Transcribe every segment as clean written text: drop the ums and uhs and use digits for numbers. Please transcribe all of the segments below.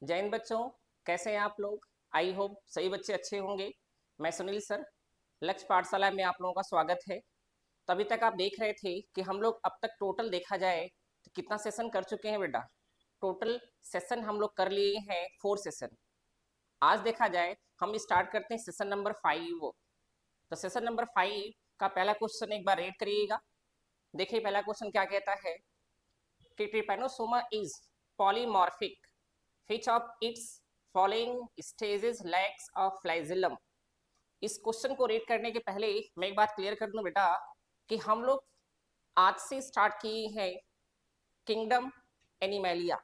जैन बच्चों, कैसे हैं आप लोग? आई होप सभी बच्चे अच्छे होंगे। मैं सुनील सर, लक्ष्य पाठशाला में आप लोगों का स्वागत है। तो अभी तक आप देख रहे थे कि हम लोग अब तक टोटल देखा जाए तो कितना सेशन कर चुके हैं बेटा। टोटल सेशन हम लोग कर लिए हैं 4 सेशन। आज देखा जाए हम स्टार्ट करते हैं सेशन नंबर 5। तो सेशन नंबर 5 का पहला क्वेश्चन एक बार रीड करिएगा। देखिए पहला क्वेश्चन क्या कहता है कि Trypanosoma is polymorphic, which of its following stages lacks a flagellum। इस क्वेश्चन को रीड करने के पहले मैं एक बात क्लियर कर दूं बेटा कि हम लोग आज से स्टार्ट किए हैं किंगडम एनिमैलिया।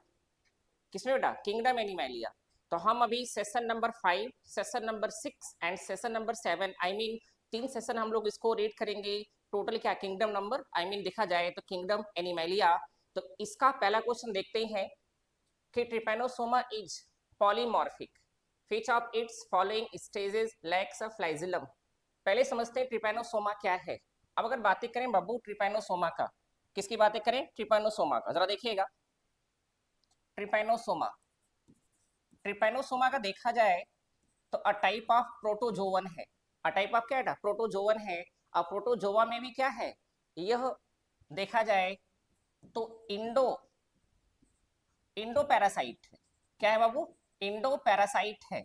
किसमें बेटा? किंगडम एनिमैलिया। तो हम अभी session number 5, session number 6 and session number 7 I mean 3 session हम लोग इसको रीड करेंगे। टोटल क्या किंगडम नंबर आई मीन देखा जाए तो किंगडम एनिमैलिया। तो इसका पहला क्वेश्चन देखते हैं कि Trypanosoma is polymorphic, which of its following stages lacks a flagellum। पहले समझते हैं ट्रिपैनोसोमा क्या है। अब अगर बातें करें बाबू ट्रिपैनोसोमा का, किसकी बातें करें? ट्रिपैनोसोमा का। जरा देखिएगा ट्रिपैनोसोमा। ट्रिपैनोसोमा का देखा जाए तो अ टाइप ऑफ प्रोटोजोवन है। अ टाइप ऑफ क्या है? प्रोटोजोवन है। अब प्रोटोजोवा में भी क्या है? यह देखा जाए तो इंडो इंडो पैरासाइट है। क्या है बाबू? इंडो पैरासाइट है।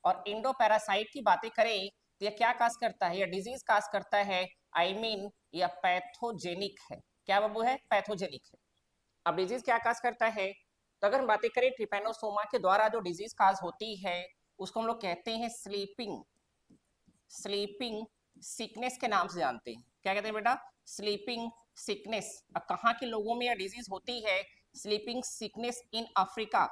और इंडो पैरासाइट की बातें करें तो यह क्या काज करता है? यह डिजीज काज करता है। आई मीन यह पैथोजेनिक है। क्या बाबू है? पैथोजेनिक है। अब डिजीज क्या काज करता है? तो अगर हम बातें करें ट्रिपैनोसोमा के द्वारा जो डिजीज काज होती है उसको हम लोग कहते हैं स्लीपिंग स्लीपिंग सिकनेस के नाम से जानते हैं। क्या कहते हैं बेटा? Sleeping sickness. अब कहाँ के लोगों में यह डिजीज होती है? Sleeping sickness in Africa.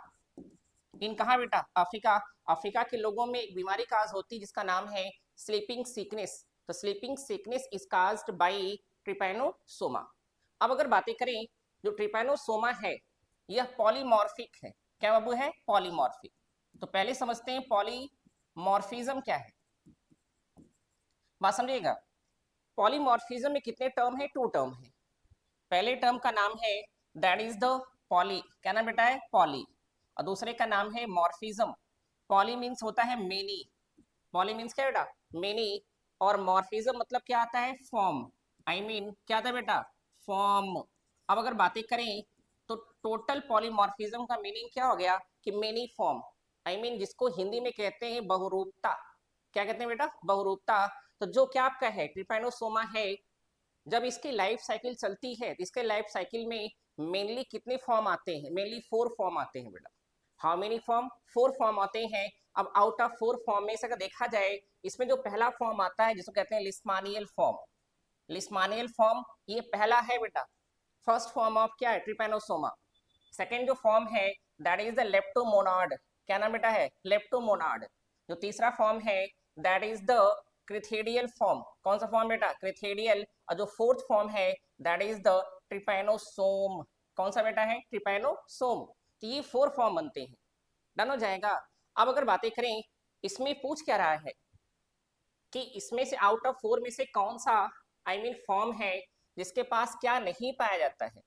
In कहाँ बेटा? अफ्रीका। अफ्रीका के लोगों में एक बीमारी काज होती है जिसका नाम है स्लीपिंग सिकनेस। तो sleeping sickness is caused by Trypanosoma. अब अगर बातें करें जो ट्रिपैनोसोमा है यह पॉलीमॉर्फिक है। क्या बाबू है? पॉलीमॉर्फिक। तो पहले समझते हैं पॉलीमॉर्फिज्म क्या है। बात समझिएगा। पॉलीमॉर्फिज्म में कितने टर्म है? 2 टर्म है। पहले टर्म का नाम है दैट इज द पॉली। क्या नाम बेटा है? पॉली। और दूसरे का नाम है मॉर्फिज्म। पॉली मीन्स होता है मेनी। पॉली मीन्स क्या बेटा? मेनी। और मॉर्फिज्म मतलब क्या आता है? फॉर्म। आई मीन क्या आता है बेटा? फॉर्म। अब अगर बातें करें तो टोटल पॉलीमॉर्फिज्म का मीनिंग क्या हो गया कि मेनी फॉर्म। आई मीन जिसको हिंदी में कहते हैं बहुरूपता। क्या कहते हैं बेटा? बहुरूपता। तो जो क्या आपका है ट्रिपैनोसोमा है, जब इसकी लाइफ साइकिल चलती है तो इसके लाइफ साइकिल में मेनली कितने फॉर्म आते हैं? मेनली 4 फॉर्म आते हैं बेटा। How many form? 4 फॉर्म आते हैं। अब आउट ऑफ 4 फॉर्म में से अगर देखा जाए इसमें जो पहला फॉर्म आता है जिसको कहते हैं लिस्मानियल फॉर्म। लिस्मानियल फॉर्म ये पहला है बेटा। फर्स्ट फॉर्म ऑफ क्या है? ट्रिपैनोसोमा। सेकेंड जो फॉर्म है दैट इज द लेप्टोमोनाड। क्या नाम बेटा है? लेप्टोमोनाड। जो तीसरा फॉर्म है दैट इज द क्रिथेडियल फॉर्म। कौन सा फॉर्म बेटा? क्रिथेडियल। और जो फोर्थ फॉर्म है दैट इज द ट्रिपैनोसोम। कौन सा बेटा है? ट्रिपैनोसोम। तो ये 4 फॉर्म बनते हैं। डन हो जाएगा। अब अगर बातें करें इसमें पूछ क्या रहा है कि इसमें से आउट ऑफ 4 में से कौन सा आई मीन फॉर्म है जिसके पास क्या नहीं पाया जाता है?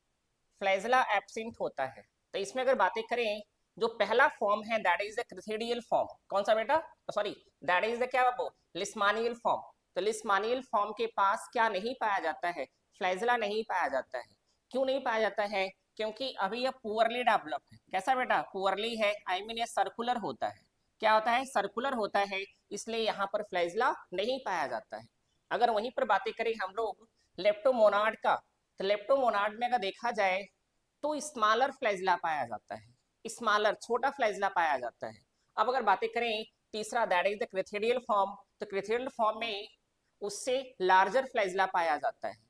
फ्लैजला एब्सेंट होता है। तो इसमें अगर बातें करें जो पहला फॉर्म है दैट इज द क्रिथेडियल फॉर्म। कौन सा बेटा? सॉरी, दैट इज द क्या बाबू? लिस्मानियल फॉर्म। तो लिस्मानियल फॉर्म के पास क्या नहीं पाया जाता है? फ्लैजला नहीं पाया जाता है। क्यों नहीं पाया जाता है? क्योंकि अभी यह पुअरली डेवलप है। कैसा बेटा? पुअरली है। आई मीन यह सर्कुलर होता है। क्या होता है? सर्कुलर होता है। इसलिए यहाँ पर फ्लैजला नहीं पाया जाता है। अगर वहीं पर बातें करें हम लोग लेप्टोमोनाड का, तो लेप्टोमोनाड में अगर देखा जाए तो स्मॉलर फ्लैजला पाया जाता है। स्मॉलर छोटा फ्लैजला पाया जाता है। अब अगर बातें करें तीसरा दैट इज द क्रिथेडियल फॉर्म, तो क्रिथेडियल फॉर्म में उससे लार्जर फ्लैजला पाया जाता है।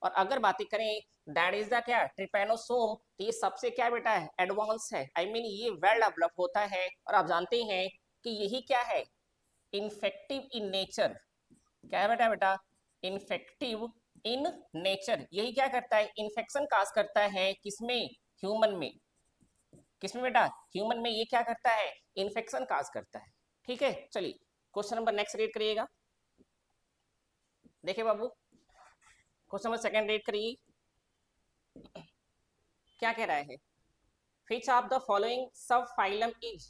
और अगर बातें करें दैट इज द क्या? ट्रिपैनोसोम। तो ये सबसे क्या बेटा है? एडवांस है। आई मीन ये वेल डेवलप होता है। और आप जानते हैं कि यही क्या है? Infective in nature. क्या है बेटा? बेटा इन्फेक्टिव इन नेचर। यही क्या करता है? इन्फेक्शन काज करता है। किसमें? ह्यूमन में। किसमें बेटा? ह्यूमन में ये क्या करता है? इन्फेक्शन काज करता है। ठीक है, चलिए क्वेश्चन नंबर नेक्स्ट रीड करिएगा। देखिए बाबू क्वेश्चन नंबर सेकंड रीड करिए। क्या कह रहा है? which of the following subphylum is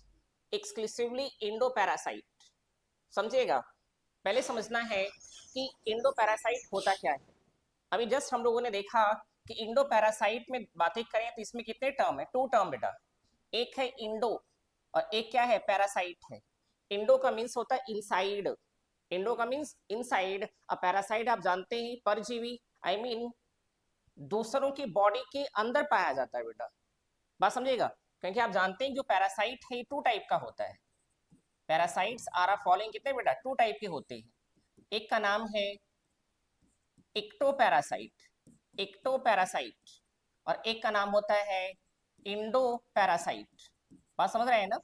exclusively इंडोपैरासाइट। समझिएगा, पहले समझना है कि इंडोपैरासाइट होता क्या है। अभी जस्ट हम लोगों ने देखा कि इंडोपैरासाइट में बातें करें तो इसमें कितने टर्म है, 2 टर्म बेटा, एक है इंडो और एक क्या है, पैरासाइट है। इंडो का मीन्स होता है इनसाइड, इंडो का मीन्स इनसाइड, और पैरासाइट आप जानते हैं परजीवी, आई मीन दूसरों की बॉडी के अंदर पाया जाता है बेटा, बात समझिएगा। क्योंकि आप जानते हैं जो पैरासाइट है 2 टाइप का होता है। पैरासाइट्स आर फॉलोइंग कितने बेटा, 2 टाइप के होते हैं। एक का नाम है इक्टोपैरासाइट, इक्टोपैरासाइट, और एक का नाम होता है इंडोपैरासाइट। बात समझ रहे हैं ना।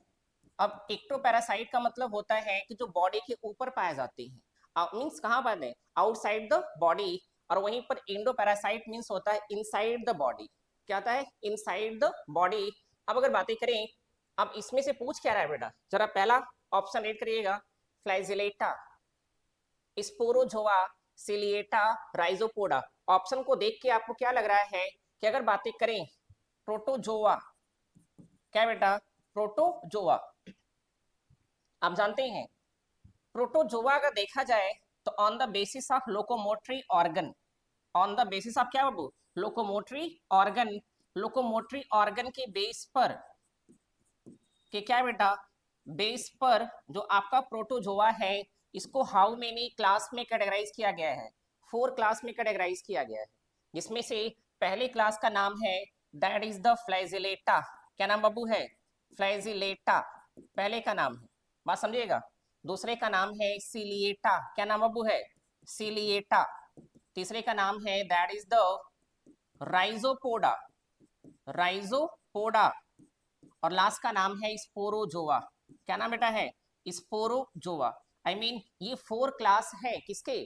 अब इक्टोपैरासाइट का मतलब होता है कि जो बॉडी के ऊपर पाए जाते हैं, मीन्स कहाँ पाते हैं, आउटसाइड द बॉडी, और वहीं पर इंडोपैरासाइट मीन्स होता है इनसाइड द बॉडी। क्या होता है, इनसाइड द बॉडी। अब अगर बातें करें, अब इसमें से पूछ क्या रहा है बेटा, जरा पहला ऑप्शन रेड करिएगा, फ्लैजिलेटा, स्पोरोजोआ, सिलिएटा, राइजोपोडा। ऑप्शन को देख के आपको क्या लग रहा है कि अगर बातें करें प्रोटोजोआ, क्या बेटा, प्रोटोजोआ। आप जानते हैं प्रोटोजोआ का देखा जाए तो on the basis of locomotory organ, on the basis of क्या बाबू, लोकोमोटरी ऑर्गन, लोकोमोटरी ऑर्गन के बेस पर, कि क्या बेटा, बेस पर जो आपका प्रोटोजोआ है, इसको हाउ मेनी क्लास में कैटेगराइज किया गया है, 4 क्लास में कैटेगराइज किया गया है, जिसमें से पहले क्लास का नाम है दैट इज द फ्लैजिलेटा। क्या नाम बाबू है, फ्लैजिलेटा, पहले का नाम है, बात समझिएगा। दूसरे का नाम है सिलिएटा, क्या नाम बाबू है, सिलिएटा। तीसरे का नाम है that is the Rhizopoda, Rhizopoda, और लास्ट का नाम है स्पोरोजोआ। क्या नाम बेटा है, स्पोरोजोआ। आई मीन ये 4 क्लास है किसके,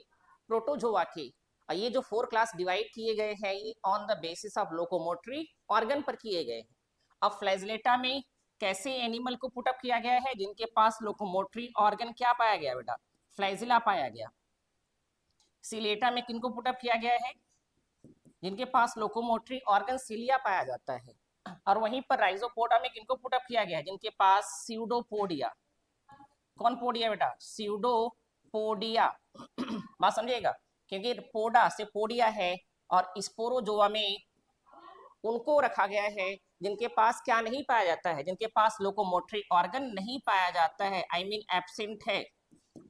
प्रोटोजोआ के। और ये जो 4 क्लास डिवाइड किए गए हैं ये on the basis of locomotory organ पर किए गए हैं। अब फ्लैजिलेटा में कैसे एनिमल को पुटअप किया गया है, जिनके पास लोकोमोटरी ऑर्गन क्या पाया गया बेटा, फ्लैजिला पाया गया। सिलेटा में किनको पुटअप किया गया है, जिनके पास लोकोमोटरी ऑर्गन सिलिया पाया जाता है। और वहीं पर राइजोपोडा में किनको पुटअप किया गया है, जिनके पास स्यूडोपोडिया, कौन पोडिया बेटा, स्यूडोपोडिया। बात समझिएगा, क्योंकि पोडा से पोडिया है, और स्पोरोजोआ में उनको रखा गया है जिनके पास क्या नहीं पाया जाता है, जिनके पास लोकोमोटरी ऑर्गन नहीं पाया जाता है, आई मीन एब्सेंट है।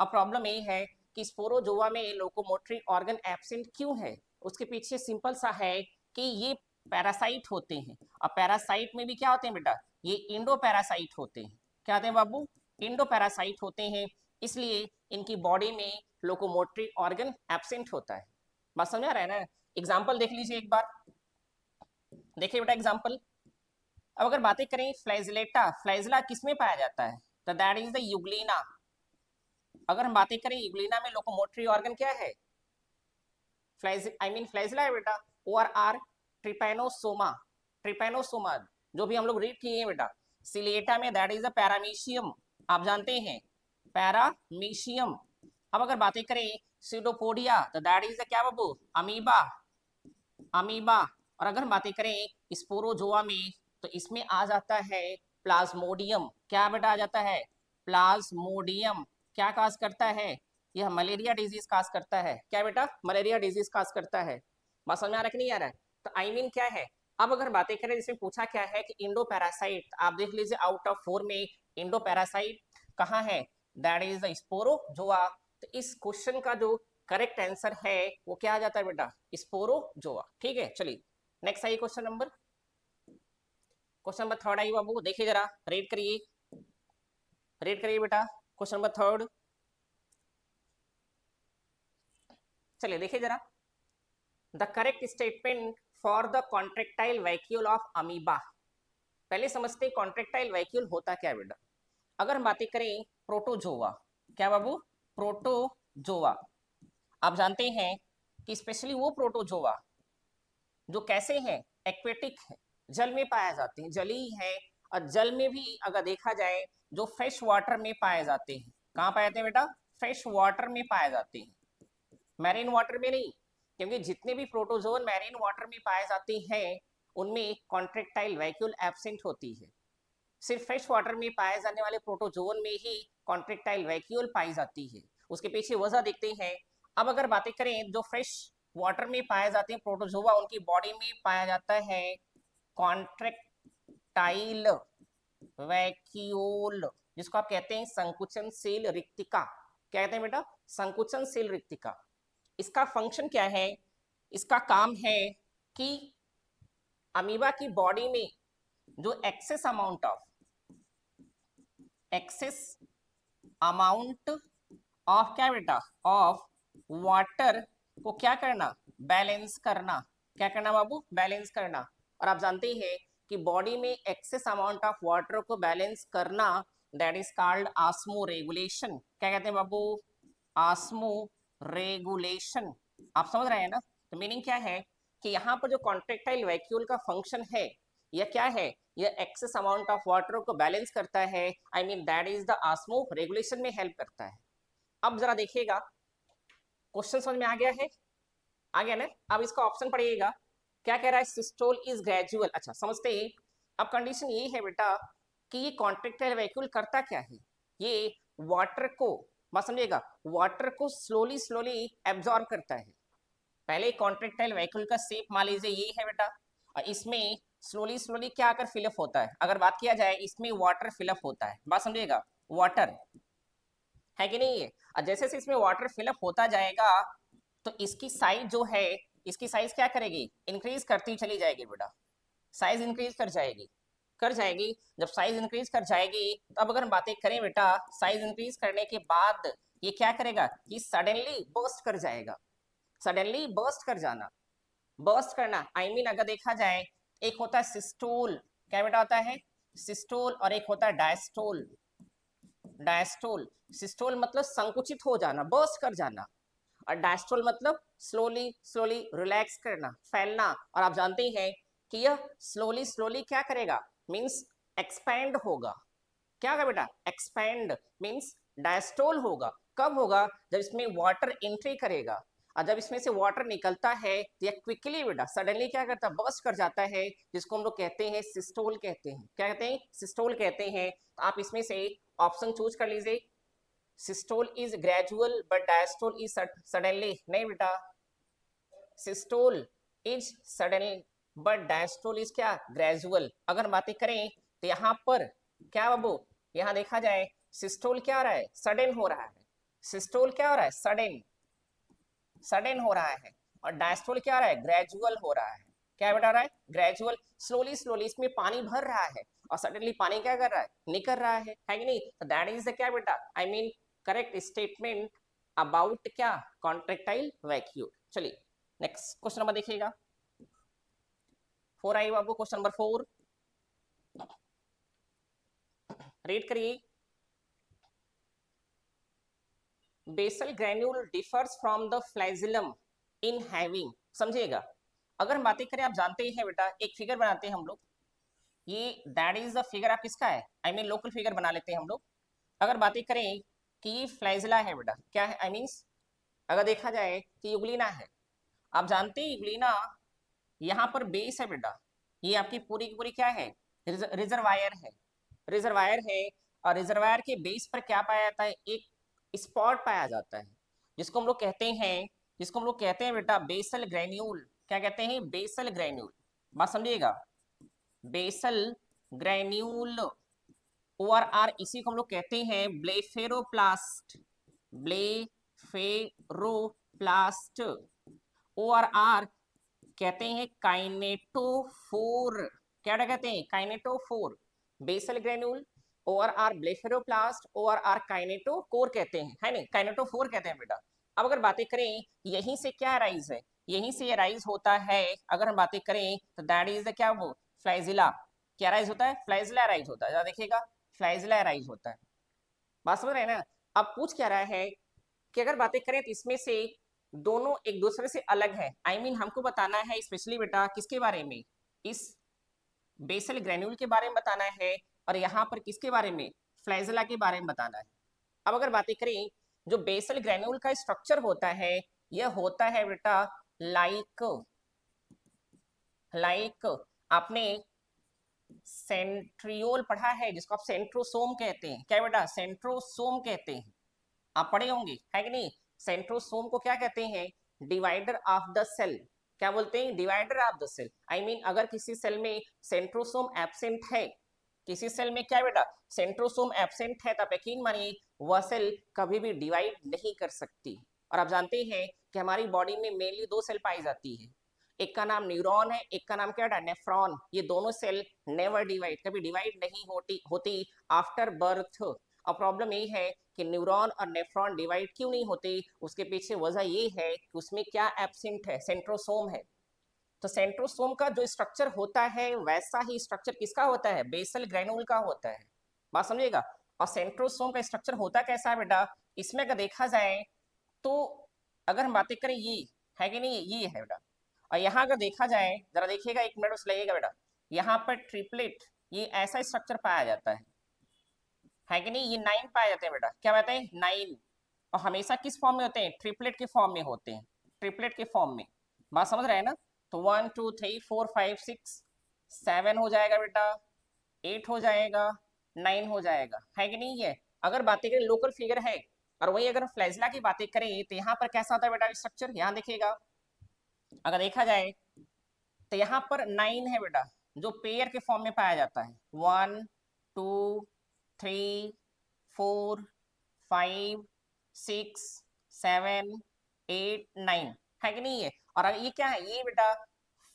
अब प्रॉब्लम ये है कि स्पोरोजोआ में लोकोमोटरी ऑर्गन एब्सेंट क्यों है, उसके पीछे सिंपल सा है कि ये पैरासाइट होते हैं, और पैरासाइट में भी क्या होते हैं बेटा, ये इंडो पैरासाइट होते हैं। क्या होते हैं बाबू, इंडो पैरासाइट होते हैं, इसलिए इनकी बॉडी में लोकोमोटरी ऑर्गन एब्सेंट होता है। बात समझ आ रहा है ना। एग्जाम्पल देख लीजिए एक बार, देखिए बेटा एग्जाम्पल। अब अगर बातें करें फ्लैजिलेटा, फ्लैजिला किसमें पाया जाता है, तो दैट इज द यूग्लिना। अगर हम बातें करें यूग्लिना में लोकोमोटरी ऑर्गन क्या है, फ्लैजिला है बेटा, ORR ट्रिपैनोसोमा, ट्रिपैनोसोमा जो भी हम लोग रीड किए हैं बेटा। सिलिएटा में दैट इज द पैरामीशियम, आप जानते हैं पैरामीशियम। अब अगर बातें करें सीडोपोडिया तो दैट इज द क्या बाबू, अमीबा, अमीबा। और अगर हम बातें करें स्पोरोजोआ में तो इसमें आ जाता है प्लाज्मोडियम, क्या बेटा आ जाता है, प्लाज्मोडियम। क्या काज करता है, यह मलेरिया डिजीज काज करता है, क्या बेटा, मलेरिया डिजीज काज करता है। बात समझ आ रहा है कि नहीं आ रहा है, तो आई मीन क्या है। अब अगर बातें करें, जिसमें पूछा क्या है कि इंडो पैरासाइट, आप देख लीजिए आउट ऑफ 4 में इंडो पैरासाइट कहाँ है, दैट इज द स्पोरोजोआ। तो इस क्वेश्चन का जो करेक्ट आंसर है वो क्या आ जाता है बेटा, स्पोरोजोआ। ठीक है, चलिए नेक्स्ट आइए क्वेश्चन नंबर, क्वेश्चन नंबर 3 आई बाबू, देखिए जरा, रीड करिए, रीड करिए बेटा क्वेश्चन नंबर 3। चलिए देखिए जरा, the correct statement for the contractile vacuole of amoeba. पहले समझते कॉन्ट्रेक्टाइल वैक्यूल होता क्या है बेटा। अगर हम बातें करें प्रोटोजोआ, क्या बाबू, प्रोटोजोआ, आप जानते हैं कि स्पेशली वो प्रोटोजोआ जो कैसे हैं, एक्वेटिक है, जल में पाए जाते हैं, जलीय है। और जल में भी अगर देखा जाए जो फ्रेश वाटर में पाए जाते हैं, कहाँ पाए जाते हैं बेटा, फ्रेश वाटर में पाए जाते हैं, मैरीन वाटर में नहीं। क्योंकि जितने भी प्रोटोजोन मैरीन वाटर में पाए जाते हैं उनमें कॉन्ट्रेक्टाइल वैक्यूल एब्सेंट होती है। सिर्फ फ्रेश वाटर में पाए जाने वाले प्रोटोजोन में ही कॉन्ट्रेक्टाइल वैक्यूल पाई जाती है। उसके पीछे वजह देखते हैं। अब अगर बातें करें जो फ्रेश वाटर में पाए जाते हैं प्रोटोजोआ, उनकी बॉडी में पाया जाता है कॉन्ट्रेक्टाइल वैक्यूल, जिसको आप कहते हैं संकुचनशील रिक्तिका। क्या कहते हैं बेटा? संकुचनशील रिक्तिका। इसका फंक्शन क्या है? इसका काम है कि अमीबा की बॉडी में जो एक्सेस अमाउंट ऑफ क्या बेटा? ऑफ वाटर को क्या करना? बैलेंस करना। क्या करना बाबू? बैलेंस करना। और आप जानते हैं कि बॉडी में एक्सेस अमाउंट ऑफ वाटर को बैलेंस करना, that is called osmo regulation. क्या कहते हैं बाबू? Osmo regulation. आप समझ रहे हैं ना? तो मीनिंग क्या है कि यहाँ पर जो कॉन्ट्रेक्टाइल वैक्यूल का फंक्शन है यह क्या है? यह एक्सेस अमाउंट ऑफ वाटर को बैलेंस करता है। I mean that is the osmo regulation में हेल्प करता है। अब जरा देखिएगा, क्वेश्चन समझ में आ गया है? आ गया ना? अब इसका ऑप्शन पढ़िएगा, क्या कह रहा है? Systole is gradual. अच्छा, समझते हैं। अब कंडीशन ये है बेटा कि ये कॉन्ट्रेक्टाइल वैक्यूल करता क्या है? ये वाटर को, बात समझिएगा, वाटर को स्लोली स्लोली एब्जॉर्ब करता है। पहले कॉन्ट्रेक्टाइल वैक्यूल का शेप मान लीजिए ये है बेटा, और इसमें स्लोली स्लोली क्या आकर फिलअप होता है? अगर बात किया जाए इसमें वाटर फिलअप होता है, बात समझिएगा, वाटर है कि नहीं है? और जैसे जैसे इसमें वाटर फिलअप होता जाएगा तो इसकी साइज जो है, इसकी साइज क्या करेगी? इंक्रीज करती चली जाएगी बेटा। साइज इंक्रीज कर जाएगी। जब साइज इंक्रीज कर जाएगी तो अब अगर हम बातें करें बेटा, साइज इंक्रीज करने के बाद ये क्या करेगा कि सडनली बर्स्ट कर जाएगा। सडनली बर्स्ट कर जाना, बर्स्ट करना आई मीन अगर देखा जाए, एक होता है सिस्टोल। क्या बेटा होता है? सिस्टोल। और एक होता है डायस्टोल। डायस्टोल, सिस्टोल मतलब संकुचित हो जाना, बर्स्ट कर जाना, और डायस्टोल मतलब स्लोली स्लोली रिलैक्स करना, फैलना। और आप जानते हैं कि यह स्लोली स्लोली क्या करेगा? मींस एक्सपैंड होगा। क्या होगा बेटा? एक्सपैंड मींस डायस्टोल होगा। कब होगा? जब इसमें वाटर एंट्री करेगा, और जब इसमें से वाटर निकलता है तो यह क्विकली बेटा सडनली क्या करता है? बर्स्ट कर जाता है, जिसको हम लोग कहते हैं सिस्टोल कहते हैं। क्या कहते हैं? सिस्टोल कहते हैं। तो आप इसमें से ऑप्शन चूज कर लीजिए। Systole is gradual but diastole is suddenly. नहीं बेटा, systole is sudden but diastole is क्या? ग्रेजुअल। अगर बातें करें तो यहाँ पर क्या बाबू, यहाँ देखा जाए सिस्टोल क्या हो रहा है? सडन हो रहा है। सिस्टोल क्या हो रहा है? सडन, सडन हो रहा है। और डायस्टोल क्या हो रहा है? ग्रेजुअल हो रहा है। क्या बेटा हो रहा है? ग्रेजुअल, स्लोली स्लोली इसमें पानी भर रहा है और सडनली पानी क्या कर रहा है? निकल रहा है कि नहीं? तो दैट इज द क्या बेटा? I mean correct statement about क्या? Contractile vacuole. चलिए नेक्स्ट क्वेश्चन नंबर देखिएगा। 4 आई बाबू, क्वेश्चन नंबर 4 रीड करिए। Basal granule differs from the flagellum in having. समझिएगा, अगर हम बातें करें, आप जानते हैं बेटा एक फिगर बनाते हैं हम लोग, ये दैट इज द फिगर आप किसका है? आई मीन लोकल फिगर बना लेते हैं हम लोग। अगर बातें करें कि ये फ्लैजिला है बेटा, क्या है? आई मीन्स अगर देखा जाए कि यूग्लिना है। आप जानते हैं यूग्लिना यहाँ पर बेस है बेटा, ये आपकी पूरी की पूरी क्या है? रिजर्वायर है। रिजर्वायर है, और रिजर्वायर के बेस पर क्या पाया जाता है? एक स्पॉट पाया जाता है, जिसको हम लोग कहते हैं, जिसको हम लोग कहते हैं बेटा बेसल ग्रैन्यूल। क्या कहते हैं? Basal granule. बात समझिएगा, बेसल ग्रैन्यूल। ओ आर आर इसी को हम लोग कहते हैं ब्लेफेरोप्लास्ट। ब्लेफेरोप्लास्ट। ओ आर आर कहते हैं काइनेटोफोर। क्या कहते हैं? Kinetophore. Basal granule, O are or blepharoplast, O are or kinetochore कहते हैं, है नहीं? काइनेटोफोर कहते हैं बेटा। अब अगर बातें करें यहीं से क्या राइज है? यहीं से राइज होता है। अगर हम बातें करें तो दैट इज क्या? वो फ्लाइजिला। क्या राइज होता है? फ्लाइजिला राइज होता है। देखिएगा, फ्लाइजिला राइज होता है। बात समझ रहे हैं ना? अब पूछ क्या रहा है कि अगर बातें करें तो इसमें से दोनों एक दूसरे से अलग है। आई मीन हमको बताना है स्पेशली बेटा किसके बारे में? इस बेसल ग्रेन्यूल के बारे में बताना है, और यहाँ पर किसके बारे में? फ्लैजिला के बारे में बताना है। अब अगर बातें करें जो बेसल ग्रेन्यूल का स्ट्रक्चर होता है, यह होता है बेटा लाइक आपने सेंट्रियोल पढ़ा है जिसको आप सेंट्रोसोम कहते हैं, क्या बेटा, सेंट्रोसोम कहते हैं, आप पढ़े होंगे, है कि नहीं। सेंट्रोसोम को क्या कहते हैं, डिवाइडर ऑफ द सेल, क्या बोलते हैं, divider of the cell. I mean अगर किसी सेल में सेंट्रोसोम एब्सेंट है, किसी सेल में क्या बेटा सेंट्रोसोम एब्सेंट है, तो आप यकीन मानिए वह सेल कभी भी डिवाइड नहीं कर सकती। और आप जानते हैं कि हमारी बॉडी में मेनली दो सेल पाई जाती है, एक का नाम न्यूरॉन है, एक का नाम क्या है, नेफ्रॉन। ये दोनों सेल नेवर डिवाइड, कभी डिवाइड नहीं होती आफ्टर बर्थ। और प्रॉब्लम ये है कि न्यूरॉन और नेफ्रॉन डिवाइड क्यों नहीं होते, उसके पीछे वजह ये है कि उसमें क्या एब्सेंट है, सेंट्रोसोम है। तो सेंट्रोसोम का जो स्ट्रक्चर होता है वैसा ही स्ट्रक्चर किसका होता है, बेसल ग्रेनुल का होता है, बात समझिएगा। और सेंट्रोसोम का स्ट्रक्चर होता कैसा है बेटा, इसमें अगर देखा जाए तो अगर हम बातें करें ये है कि नहीं, ये है बेटा। और यहाँ अगर देखा जाए, जरा देखिएगा, एक मिनट बस लगेगा बेटा, यहाँ पर ट्रिपलेट ये ऐसा स्ट्रक्चर पाया जाता है कि नहीं, ये 9 पाए जाते हैं बेटा, क्या कहते हैं 9। और हमेशा किस फॉर्म में होते हैं, ट्रिपलेट के फॉर्म में होते हैं, ट्रिपलेट के फॉर्म में, बात समझ रहे हैं ना। तो 1 2 3 4 5 6 7 हो जाएगा बेटा, 8 हो जाएगा, 9 हो जाएगा, है कि नहीं। है अगर बातें करें लोकल फिगर है, और वही अगर फ्लैजला की बातें करें तो यहाँ पर कैसा होता है बेटा स्ट्रक्चर, यहाँ देखिएगा, अगर देखा जाए तो यहाँ पर 9 है बेटा, जो पेयर के फॉर्म में पाया जाता है, 1 2 3 4 5 6 7 8 9, है कि नहीं है। और ये क्या है, ये बेटा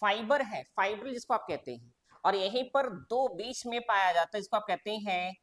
फाइबर है, फाइब्रिल जिसको आप कहते हैं। और यहीं पर दो बीच में पाया जाता है जिसको आप कहते हैं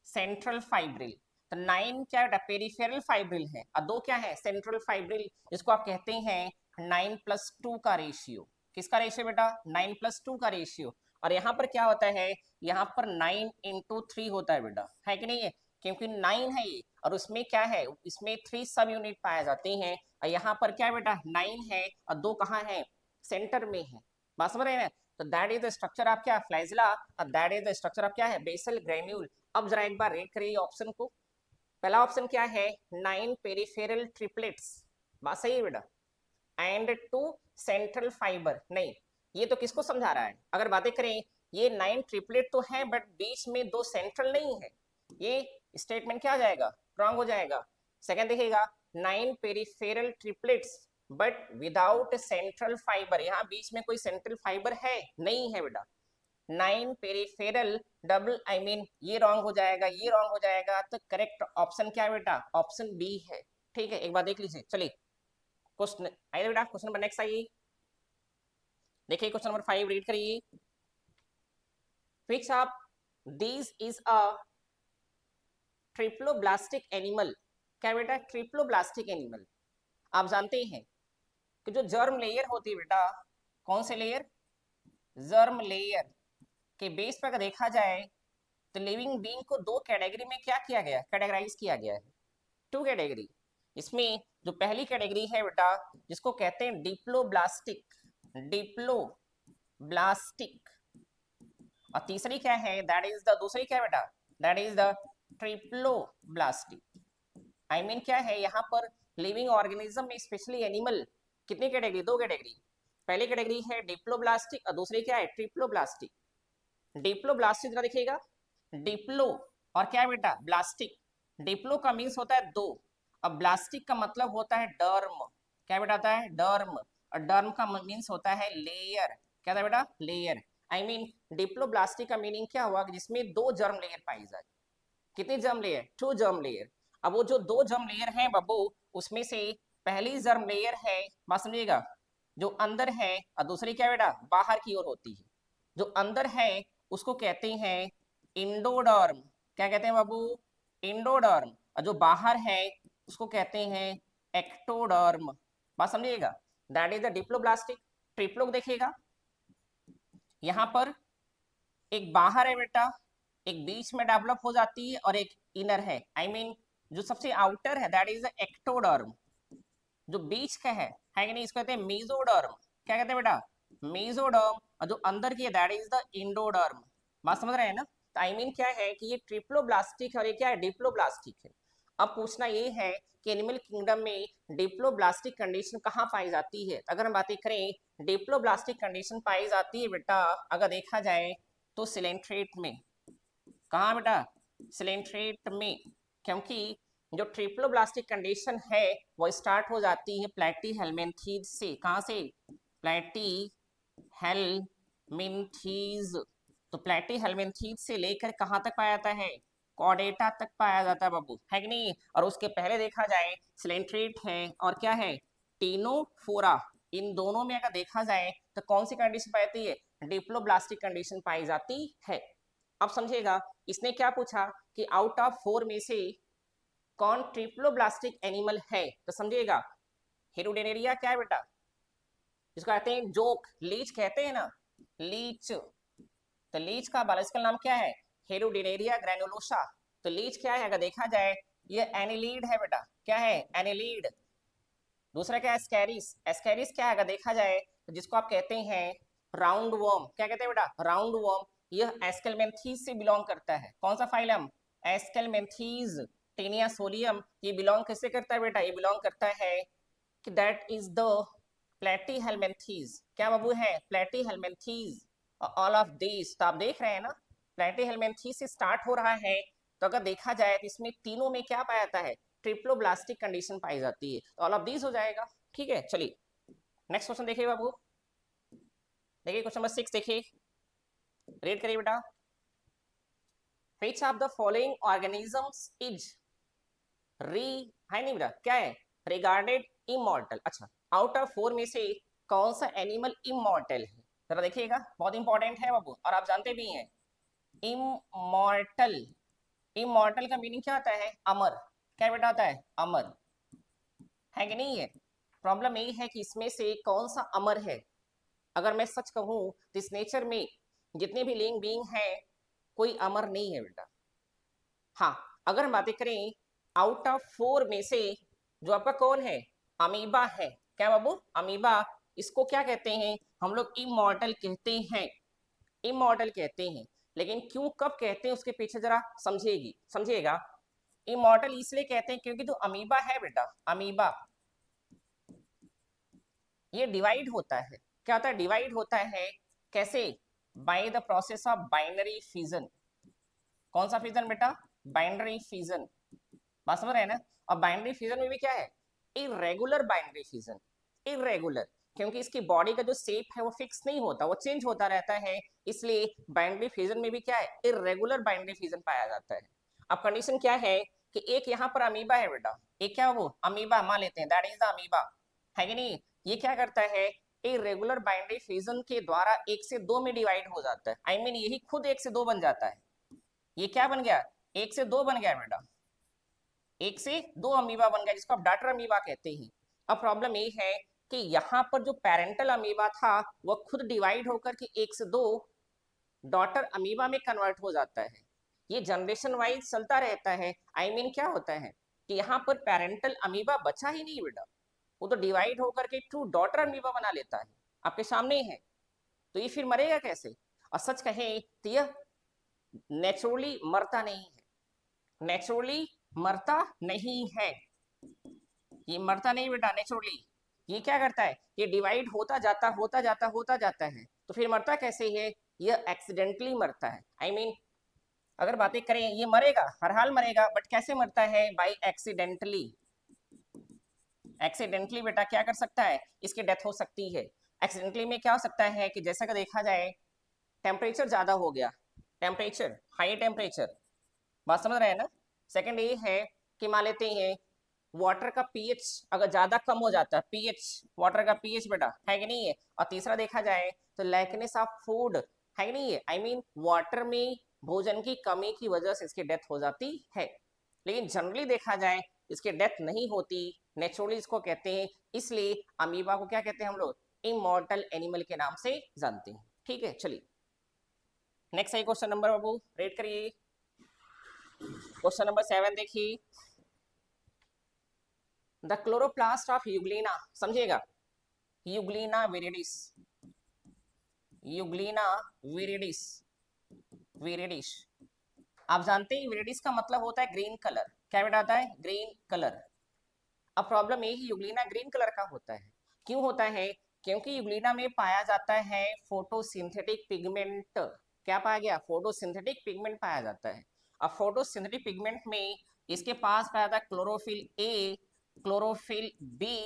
सेंट्रल फाइब्रिल। तो 9 क्या बेटा पेरिफेरल फाइब्रिल है, और दो क्या है सेंट्रल फाइब्रिल, जिसको आप कहते हैं 9+2 का रेशियो। किसका रेशियो बेटा, 9+2 का रेशियो। और यहाँ पर क्या होता है, यहाँ पर 9 × 3 होता है बेटा, है कि नहीं है, क्योंकि 9 है ये, और उसमें क्या है, इसमें 3 सब यूनिट पाए जाते हैं। और यहाँ पर क्या बेटा 9 है, और दो कहाँ है, सेंटर में है, बात समझ रहे हैं। तो that is the structure of क्या, फ्लैजिला, और that is the structure of क्या है, बेसल ग्रेन्यूल। अब जरा एक बार रीड करिए ऑप्शन को, पहला ऑप्शन क्या है, 9 पेरिफेरल ट्रिपलेट्स, बात सही है बेटा, एंड 2 सेंट्रल फाइबर। नहीं, ये तो किसको समझा रहा है, अगर बातें करें ये 9 ट्रिपलेट तो है बट बीच में दो सेंट्रल नहीं है, ये स्टेटमेंट क्या आ जाएगा, रॉन्ग हो जाएगा। सेकंड देखिएगा, 9 peripheral triplets but without central fibre, यहाँ बीच में कोई सेंट्रल फाइबर है नहीं है बेटा। 9 पेरिफेरल डबल, आई मीन ये रॉन्ग हो जाएगा, ये रॉन्ग हो जाएगा। तो करेक्ट ऑप्शन क्या है बेटा, ऑप्शन बी है। ठीक है, एक बार देख लीजिए, चलिए क्वेश्चन आइए बेटा, क्वेश्चन नंबर नेक्स्ट आइए, देखिए क्वेश्चन नंबर 5 रीड करिए। Which of these is a triploblastic animal, क्या बेटा ट्रिप्लोब्लास्टिक एनिमल। आप जानते हैं कि जो जर्म लेयर होती है बेटा, कौन से लेयर, जर्म लेयर के बेस पर अगर देखा जाए तो लिविंग बीइंग को दो कैटेगरी में क्या किया गया, कैटेगराइज किया गया है, टू कैटेगरी। इसमें जो पहली कैटेगरी है बेटा जिसको कहते हैं डिप्लोब्लास्टिक, डिप्लोब्लास्टिक, और तीसरी क्या है, दैट इज द, दूसरी क्या है बेटा, that is the triploblastic. I mean क्या है, यहाँ पर लिविंग ऑर्गेनिज्म में स्पेशली एनिमल कितनी कैटेगरी, दो कैटेगरी, पहली कैटेगरी है डिप्लोब्लास्टिक और दूसरी क्या है ट्रिप्लोब्लास्टिक। डिप्लोब्लास्टिक जरा देखिएगा, डिप्लो और क्या है बेटा ब्लास्टिक, डिप्लो का मीन्स होता है दो, अब ब्लास्टिक का मतलब होता है डर्म, क्या बेटा होता है डर्म, और डर्म का मीन्स होता है लेयर, क्या था बेटा लेयर। आई मीन डिप्लोब्लास्टिक का मीनिंग क्या हुआ, जिसमें दो जर्म लेयर पाई जाए, कितनी जर्म लेयर, 2 जर्म लेयर। अब वो जो दो जर्म लेयर हैं बाबू, उसमें से पहली जर्म लेयर है, बात समझिएगा, जो अंदर है, और दूसरी क्या बेटा बाहर की ओर होती है। जो अंदर है उसको कहते हैं इंडोडर्म, क्या कहते हैं बाबू, इंडोडर्म, और जो बाहर है उसको कहते हैं एक्टोडर्म, बात समझिएगा। That is the diploblastic. Triplo देखिएगा, यहाँ पर एक बाहर है बेटा, एक बीच में डेवलप हो जाती है, और एक इनर है, आई मीन जो सबसे आउटर है दैट इज एक्टोडर्म, जो बीच का है कि नहीं, इसको कहते हैं मेसोडर्म, क्या कहते हैं बेटा मेसोडर्म, और जो अंदर की है दैट इज द इंडोडर्म, बात समझ रहे हैं ना। तो आई मीन क्या है कि ये ट्रिप्लोब्लास्टिक है और ये क्या है डिप्लोब्लास्टिक है। अब पूछना ये है कि एनिमल किंगडम में डिप्लोब्लास्टिक कंडीशन कहाँ पाई जाती है। अगर हम बातें करें डिप्लोब्लास्टिक कंडीशन पाई जाती है बेटा, अगर देखा जाए तो सिलेंट्रेट में। कहाँ बेटा? सिलेंट्रेट में, क्योंकि जो ट्रिप्लोब्लास्टिक कंडीशन है वो स्टार्ट हो जाती है प्लेटी हेलमिंथीज से। कहाँ से? प्लेटी हेलमिंथीज। तो प्लेटी हेलमिंथीज से लेकर कहाँ तक पाया जाता है? कॉर्डेटा तक पाया जाता है बाबू, है कि नहीं? और उसके पहले देखा जाए सिलेंट्रेट है और क्या है? टीनोफोरा। इन दोनों में अगर देखा जाए तो कौन सी कंडीशन पाई जाती है? डिप्लोब्लास्टिक कंडीशन पाई जाती है। अब समझिएगा, इसने क्या पूछा कि आउट ऑफ 4 में से कौन ट्रिप्लोब्लास्टिक एनिमल है, तो समझिएगा हेरोडेनेरिया क्या है बेटा? जिसको कहते हैं जोक, लीच कहते हैं ना, लीच। तो लीच का बायोलॉजिकल नाम क्या है? हेरोडेनेरिया ग्रैनुलोसा। तो लीच क्या है अगर देखा जाए? ये एनिलीड है बेटा। क्या है? एनिलीड। दूसरा क्या है? एस्कैरिस। एस्कैरिस क्या है अगर देखा जाए तो जिसको आप कहते हैं राउंड वर्म। क्या कहते हैं बेटा? Round worm. यह एस्केलमेंथीज से बिलोंग करता है। कौन सा फाइलम? एस्केलमेंथीज। टेनिया सोलियम ये बिलोंग किससे करता है बेटा? ये बिलोंग करता है कि दैट इज द प्लेटीहेलमिन्थीज। क्या बाबू है? प्लेटीहेलमिन्थीज। ऑल ऑफ दिस तो आप देख रहे हैं ना, प्लेटीहेलमिन्थीज से स्टार्ट हो रहा है। तो अगर देखा जाए तो इसमें तीनों में क्या पाया जाता है? ट्रिप्लोब्लास्टिक कंडीशन पाई जाती है। तो ऑल ऑफ दिस हो जाएगा। ठीक है, चलिए नेक्स्ट क्वेश्चन देखिए बाबू। देखिए क्वेश्चन नंबर 6 देखिए, रीड करिए बेटा। Which of the following organisms is री है नहीं बेटा, क्या है? Regarded immortal. अच्छा, आउट ऑफ 4 में से कौन सा एनिमल इमॉर्टल है? जरा देखिएगा, बहुत इंपॉर्टेंट है बाबू और आप जानते भी हैं। इमॉर्टल, इमॉर्टल का मीनिंग क्या होता है? अमर। क्या बेटा होता है? अमर, है कि नहीं है? प्रॉब्लम यही है कि इसमें से कौन सा अमर है। अगर मैं सच कहूं तो इस नेचर में जितने भी लिविंग बीइंग है कोई अमर नहीं है बेटा। हाँ, अगर हम बातें करें आउट ऑफ 4 में से जो आपका कौन है? अमीबा है। क्या बाबू? अमीबा। इसको क्या कहते हैं हम लोग? इमॉर्टल कहते हैं। इमॉर्टल कहते हैं। लेकिन क्यों, कब कहते हैं, उसके पीछे जरा समझिएगा। इमॉर्टल इसलिए कहते हैं क्योंकि जो अमीबा है बेटा, अमीबा ये डिवाइड होता है। क्या होता है? डिवाइड होता है। कैसे? By the process of binary fission. कौन सा फिजन बेटा? Binary fission. बात समझ रहे हैं ना? और बाइनरी फिजन में भी क्या है? Irregular binary fission. इरेगुलर, क्योंकि इसकी बॉडी का जो शेप है वो फिक्स नहीं होता, वो चेंज होता रहता है। इसलिए बाइनरी फिजन में भी क्या है? इरेगुलर बाइनरी फिजन पाया जाता है। अब कंडीशन क्या है कि एक यहाँ पर अमीबा है बेटा, एक क्या वो अमीबा मान लेते हैं, दैट इज द अमीबा, है कि नहीं? ये क्या करता है? इरेगुलर बाइनरी फिजन के द्वारा 1 से 2 में डिवाइड हो जाता है। आई मीन यही खुद 1 से 2 बन जाता है। ये क्या बन गया? 1 से 2 बन गया बेटा। 1 से 2 अमीबा बन गया, जिसको आप डाटर अमीबा कहते हैं। अब प्रॉब्लम ये है कि यहाँ पर जो पेरेंटल अमीबा था वह खुद डिवाइड होकर के 1 से 2 डॉटर अमीबा में कन्वर्ट हो जाता है। ये जनरेशन वाइज चलता रहता है। आई मीन क्या होता है कि यहाँ पर पेरेंटल अमीबा बचा ही नहीं बेटा, वो तो डिवाइड होकर के 2 डॉटर अमीबा बना लेता है। आपके सामने ही है। तो ये फिर मरेगा कैसे? और सच कहें तो यह नेचुरली मरता नहीं है। नेचुरली मरता नहीं है। ये मरता नहीं बेटा नेचुरली। ये क्या करता है? ये डिवाइड होता जाता है। तो फिर मरता कैसे है? ये एक्सीडेंटली मरता है। आई मीन अगर बातें करें ये मरेगा, हर हाल मरेगा, बट कैसे मरता है? By accidentally. एक्सीडेंटली बेटा क्या कर सकता है? इसकी डेथ हो सकती है। एक्सीडेंटली में क्या हो सकता है कि जैसा कि देखा जाए टेम्परेचर ज्यादा हो गया, टेम्परेचर हाई टेम्परेचर, बात समझ रहे हैं ना? सेकंड ये है कि मान लेते हैं वाटर का पीएच अगर ज्यादा कम हो जाता है, पीएच, वाटर का पीएच बेटा, है कि नहीं है? और तीसरा देखा जाए तो लैकनेस ऑफ फूड, है कि नहीं है? आई मीन वाटर में भोजन की कमी की वजह से इसकी डेथ हो जाती है। लेकिन जनरली देखा जाए इसकी डेथ नहीं होती, नेचुरली इसको कहते हैं। इसलिए अमीबा को क्या कहते हैं हम लोग? इमॉर्टल एनिमल के नाम से जानते हैं। ठीक है, चलिए नेक्स्ट है क्वेश्चन नंबर बाबू, रेड करिए। क्वेश्चन नंबर 7 देखिए। द क्लोरोप्लास्ट ऑफ यूग्लिना, समझिएगा, यूग्लिना विरिडिस, यूग्लिना विरिडिस, विरिडिस आप जानते हैं विरिडिस का मतलब होता है ग्रीन कलर। क्या बेटा आता है? Green colour. अब प्रॉब्लम ये है यूग्लिना ग्रीन कलर का होता है। क्यों होता है? क्योंकि यूग्लिना में पाया जाता है फोटोसिंथेटिक पिगमेंट। क्या पाया गया? फोटोसिंथेटिक पिगमेंट पाया जाता है। अब फोटोसिंथेटिक पिगमेंट में इसके पास पाया जाता है chlorophyll A, chlorophyll B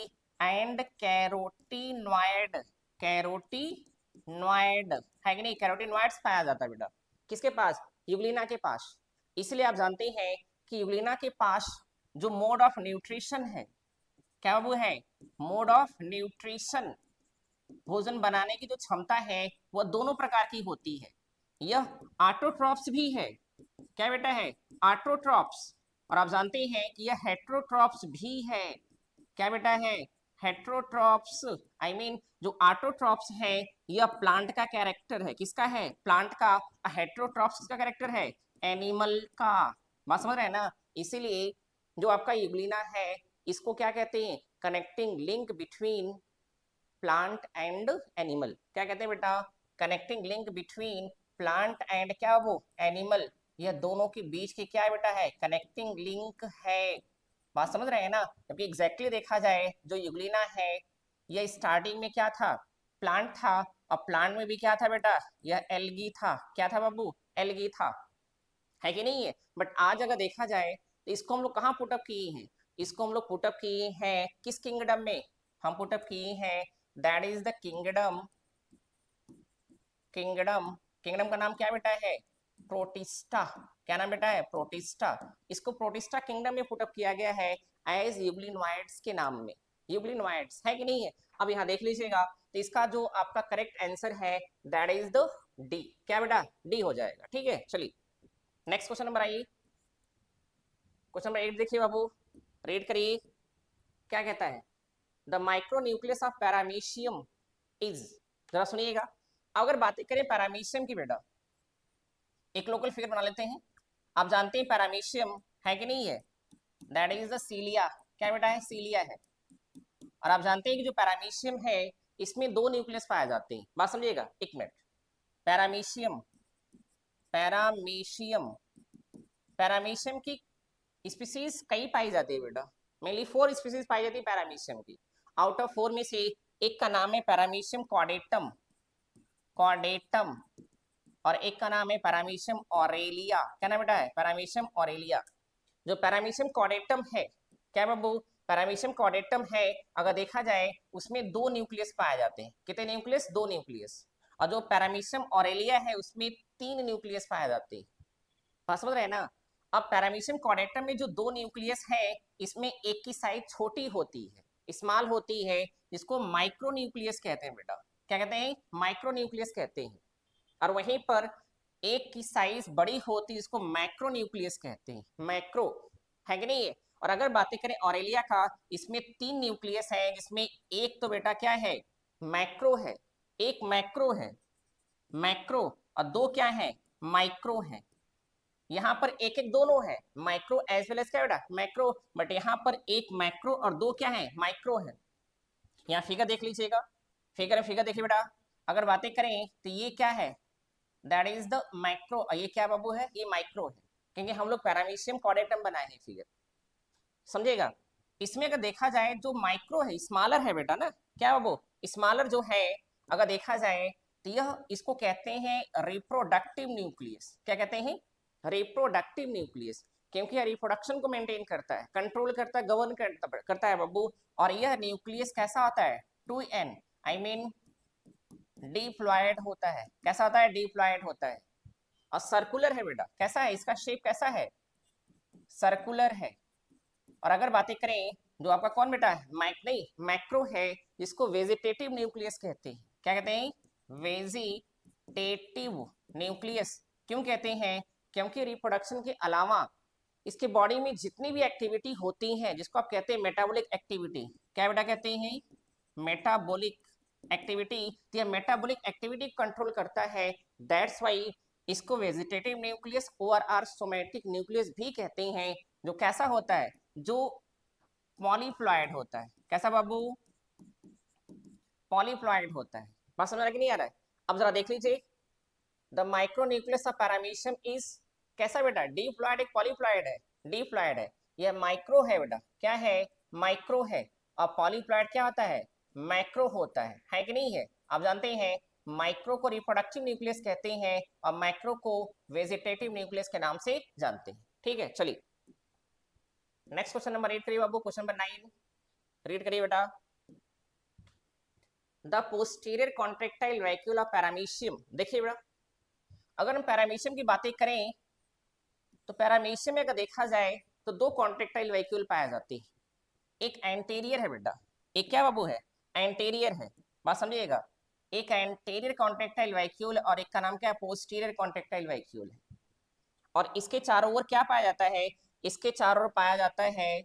and carotenoid. Carotenoid है कि नहीं? कैरोटीनॉइड्स पाया जाता है बेटा किसके पास? यूग्लिना के पास। इसलिए आप जानते हैं कि यूग्लिना के पास जो मोड ऑफ न्यूट्रिशन है, क्या वो है? मोड ऑफ न्यूट्रिशन, भोजन बनाने की जो क्षमता है वह दोनों प्रकार की होती है। यह ऑटोट्रॉप्स भी है। क्या बेटा है? ऑटोट्रॉप्स। और आप जानते हैं कि यह हेट्रोट्रॉप्स भी है। क्या बेटा है? हेट्रोट्रॉप्स। आई मीन जो ऑटोट्रॉप्स है यह प्लांट का कैरेक्टर है। किसका है? प्लांट का। हेट्रोट्रॉप्स किसका कैरेक्टर है? एनिमल का। बात समझ रहे हैं ना? इसीलिए जो आपका यूग्लिना है इसको क्या कहते हैं? Connecting link between plant and animal. क्या कहते हैं बेटा? Connecting link between plant and क्या वो? एनिमल। यह दोनों के बीच की क्या है बेटा? है कनेक्टिंग लिंक है। बात समझ रहे हैं ना? जबकि एग्जैक्टली देखा जाए जो यूग्लिना है यह स्टार्टिंग में क्या था? प्लांट था। और प्लांट में भी क्या था बेटा? यह एल्गी था। क्या था बाबू? एल्गी था। है कि नहीं है? बट आज अगर देखा जाए तो इसको हम लोग कहाँ पुटअप किए हैं? इसको हम लोग पुटअप किए हैं किस किंगडम में? हम पुटअप किए हैं that is the kingdom. Kingdom. Kingdom का नाम क्या बेटा है? प्रोटिस्टा। क्या नाम बेटा है? प्रोटिस्टा। इसको प्रोटिस्टा किंगडम में पुटअप किया गया है एज यूग्लिनोइड्स के नाम में। यूग्लिनोइड्स है कि नहीं है? अब यहाँ देख लीजिएगा तो इसका जो आपका करेक्ट आंसर है दैट इज द डी। क्या बेटा? डी हो जाएगा। ठीक है, चलिए नेक्स्ट क्वेश्चन नंबर आइए। क्वेश्चन नंबर 8 देखिए बाबू, रीड करिए। क्या कहता है? The micro nucleus of paramecium is. जरा सुनिएगा। अगर बातें करें पैरामीशियम की बेटा, एक लोकल फिगर बना लेते हैं। आप जानते हैं पैरामीशियम है कि नहीं है? That is the cilia. क्या बेटा है? सीलिया है। और आप जानते हैं कि जो पैरामीशियम है इसमें दो न्यूक्लियस पाए जाते हैं। बात समझिएगा एक मिनट। पैरामीशियम, पैरामीशियम, पैरामीशियम की स्पीसीज कई पाई जाती है बेटा। मेनली 4 स्पीसीज पाई जाती है पैरामीशियम की। आउट ऑफ 4 में से एक का नाम है पैरामीशियम कॉर्डेटम, कॉर्डेटम। और एक का नाम है पैरामीशियम ऑरेलिया। क्या नाम बेटा है? Paramecium Aurelia. जो पैरामीशियम कॉर्डेटम है, क्या बाबू? पैरामीशियम कॉर्डेटम है, अगर देखा जाए उसमें दो न्यूक्लियस पाए जाते हैं। कितने न्यूक्लियस? दो न्यूक्लियस। और जो पैरामीशियम ऑरेलिया है उसमें 3 न्यूक्लियस पाए जाते हैं। बात समझ रहे हैं ना? अब पैरामीशियम कॉर्डेटम में जो दो न्यूक्लियस है इसमें एक की साइज छोटी होती है, स्मॉल होती है, जिसको माइक्रो न्यूक्लियस कहते हैं बेटा। क्या कहते हैं? माइक्रो न्यूक्लियस कहते हैं। और वहीं पर एक की साइज बड़ी होती है जिसको मैक्रो न्यूक्लियस कहते हैं। मैक्रो है कि नहीं है? और अगर बातें करें ऑरेलिया का, इसमें 3 न्यूक्लियस है जिसमें एक तो बेटा क्या है? मैक्रो है, एक मैक्रो है, मैक्रो। और दो क्या है? माइक्रो है। यहाँ पर एक एक दोनों है, माइक्रो एज वेल एज क्या बेटा? मैक्रो। बट यहाँ पर एक मैक्रो और दो क्या है? माइक्रो है। यहाँ फिगर देख लीजिएगा। फिगर फिगर देखिए बेटा। अगर बातें करें तो ये क्या है? That is the micro. ये क्या बाबू है? ये माइक्रो है, क्योंकि हम लोग पैरामीशियम कॉर्डेटम बनाए हैं फिगर। समझेगा? इसमें अगर देखा जाए जो माइक्रो है स्मॉलर है बेटा ना। क्या बाबू? स्मॉलर जो है अगर देखा जाए तो यह इसको कहते हैं रिप्रोडक्टिव न्यूक्लियस। क्या कहते हैं? Reproductive nucleus. क्योंकि यह रिप्रोडक्शन को मेंटेन करता है, कंट्रोल करता है, गवर्न करता है बाबू। और यह न्यूक्लियस कैसा होता है? 2n, आई मीन डिप्लॉयड होता है। कैसा होता है? डिप्लॉयड होता है। और सर्कुलर है बेटा। कैसा है? इसका शेप कैसा है? सर्कुलर है। और अगर बातें करें जो आपका कौन बेटा है? नहीं, मैक्रो है, जिसको वेजिटेटिव न्यूक्लियस कहते हैं। क्या कहते हैं? Vegetative nucleus. क्यों कहते हैं? क्योंकि रिप्रोडक्शन के अलावा इसके बॉडी में जितनी भी एक्टिविटी होती हैं जिसको आप कहते हैं मेटाबॉलिक एक्टिविटी। क्या बेटा कहते हैं? Metabolic activity. तो यह मेटाबॉलिक एक्टिविटी कंट्रोल करता है। दैट्स वाई इसको वेजिटेटिव न्यूक्लियस और आर सोमेटिक न्यूक्लियस भी कहते हैं। जो कैसा होता है? जो पॉलीप्लॉइड होता है। कैसा बाबू? पॉलीप्लॉइड होता है। बात समझ आ रहा है कि नहीं आ रहा है? अब जरा देख लीजिए। The micro nucleus of paramecium is कैसा बेटा, डिप्लॉयड एक पॉलीप्लॉयड है, डिप्लॉयड है, ये माइक्रो है बेटा, क्या है, माइक्रो है, और पॉलीप्लॉयड क्या होता है, मैक्रो होता है कि नहीं है। आप जानते हैं माइक्रो को रिप्रोडक्टिव न्यूक्लियस कहते हैं और मैक्रो को वेजिटेटिव न्यूक्लियस के नाम से जानते हैं। ठीक है, चलिए नेक्स्ट क्वेश्चन नंबर 8 करिए बाबू, क्वेश्चन नंबर 9 रीड करिए बेटा। The posterior contractile vacuole of paramecium, देखिए बेटा अगर हम पैरामीशियम की बातें करें तो पैरामीशियम में अगर देखा जाए तो दो कॉन्ट्रेक्टाइल वैक्यूल पाए जाते हैं, एक एंटीरियर है बेटा, एक क्या बाबू है, एंटीरियर है, बात समझिएगा, एक एंटीरियर कॉन्ट्रेक्टाइल वैक्यूल और एक का नाम क्या है, पोस्टीरियर कॉन्ट्रेक्टाइल वैक्यूल है। और इसके चारों ओर क्या पाया जाता है, इसके चारों ओर पाया जाता है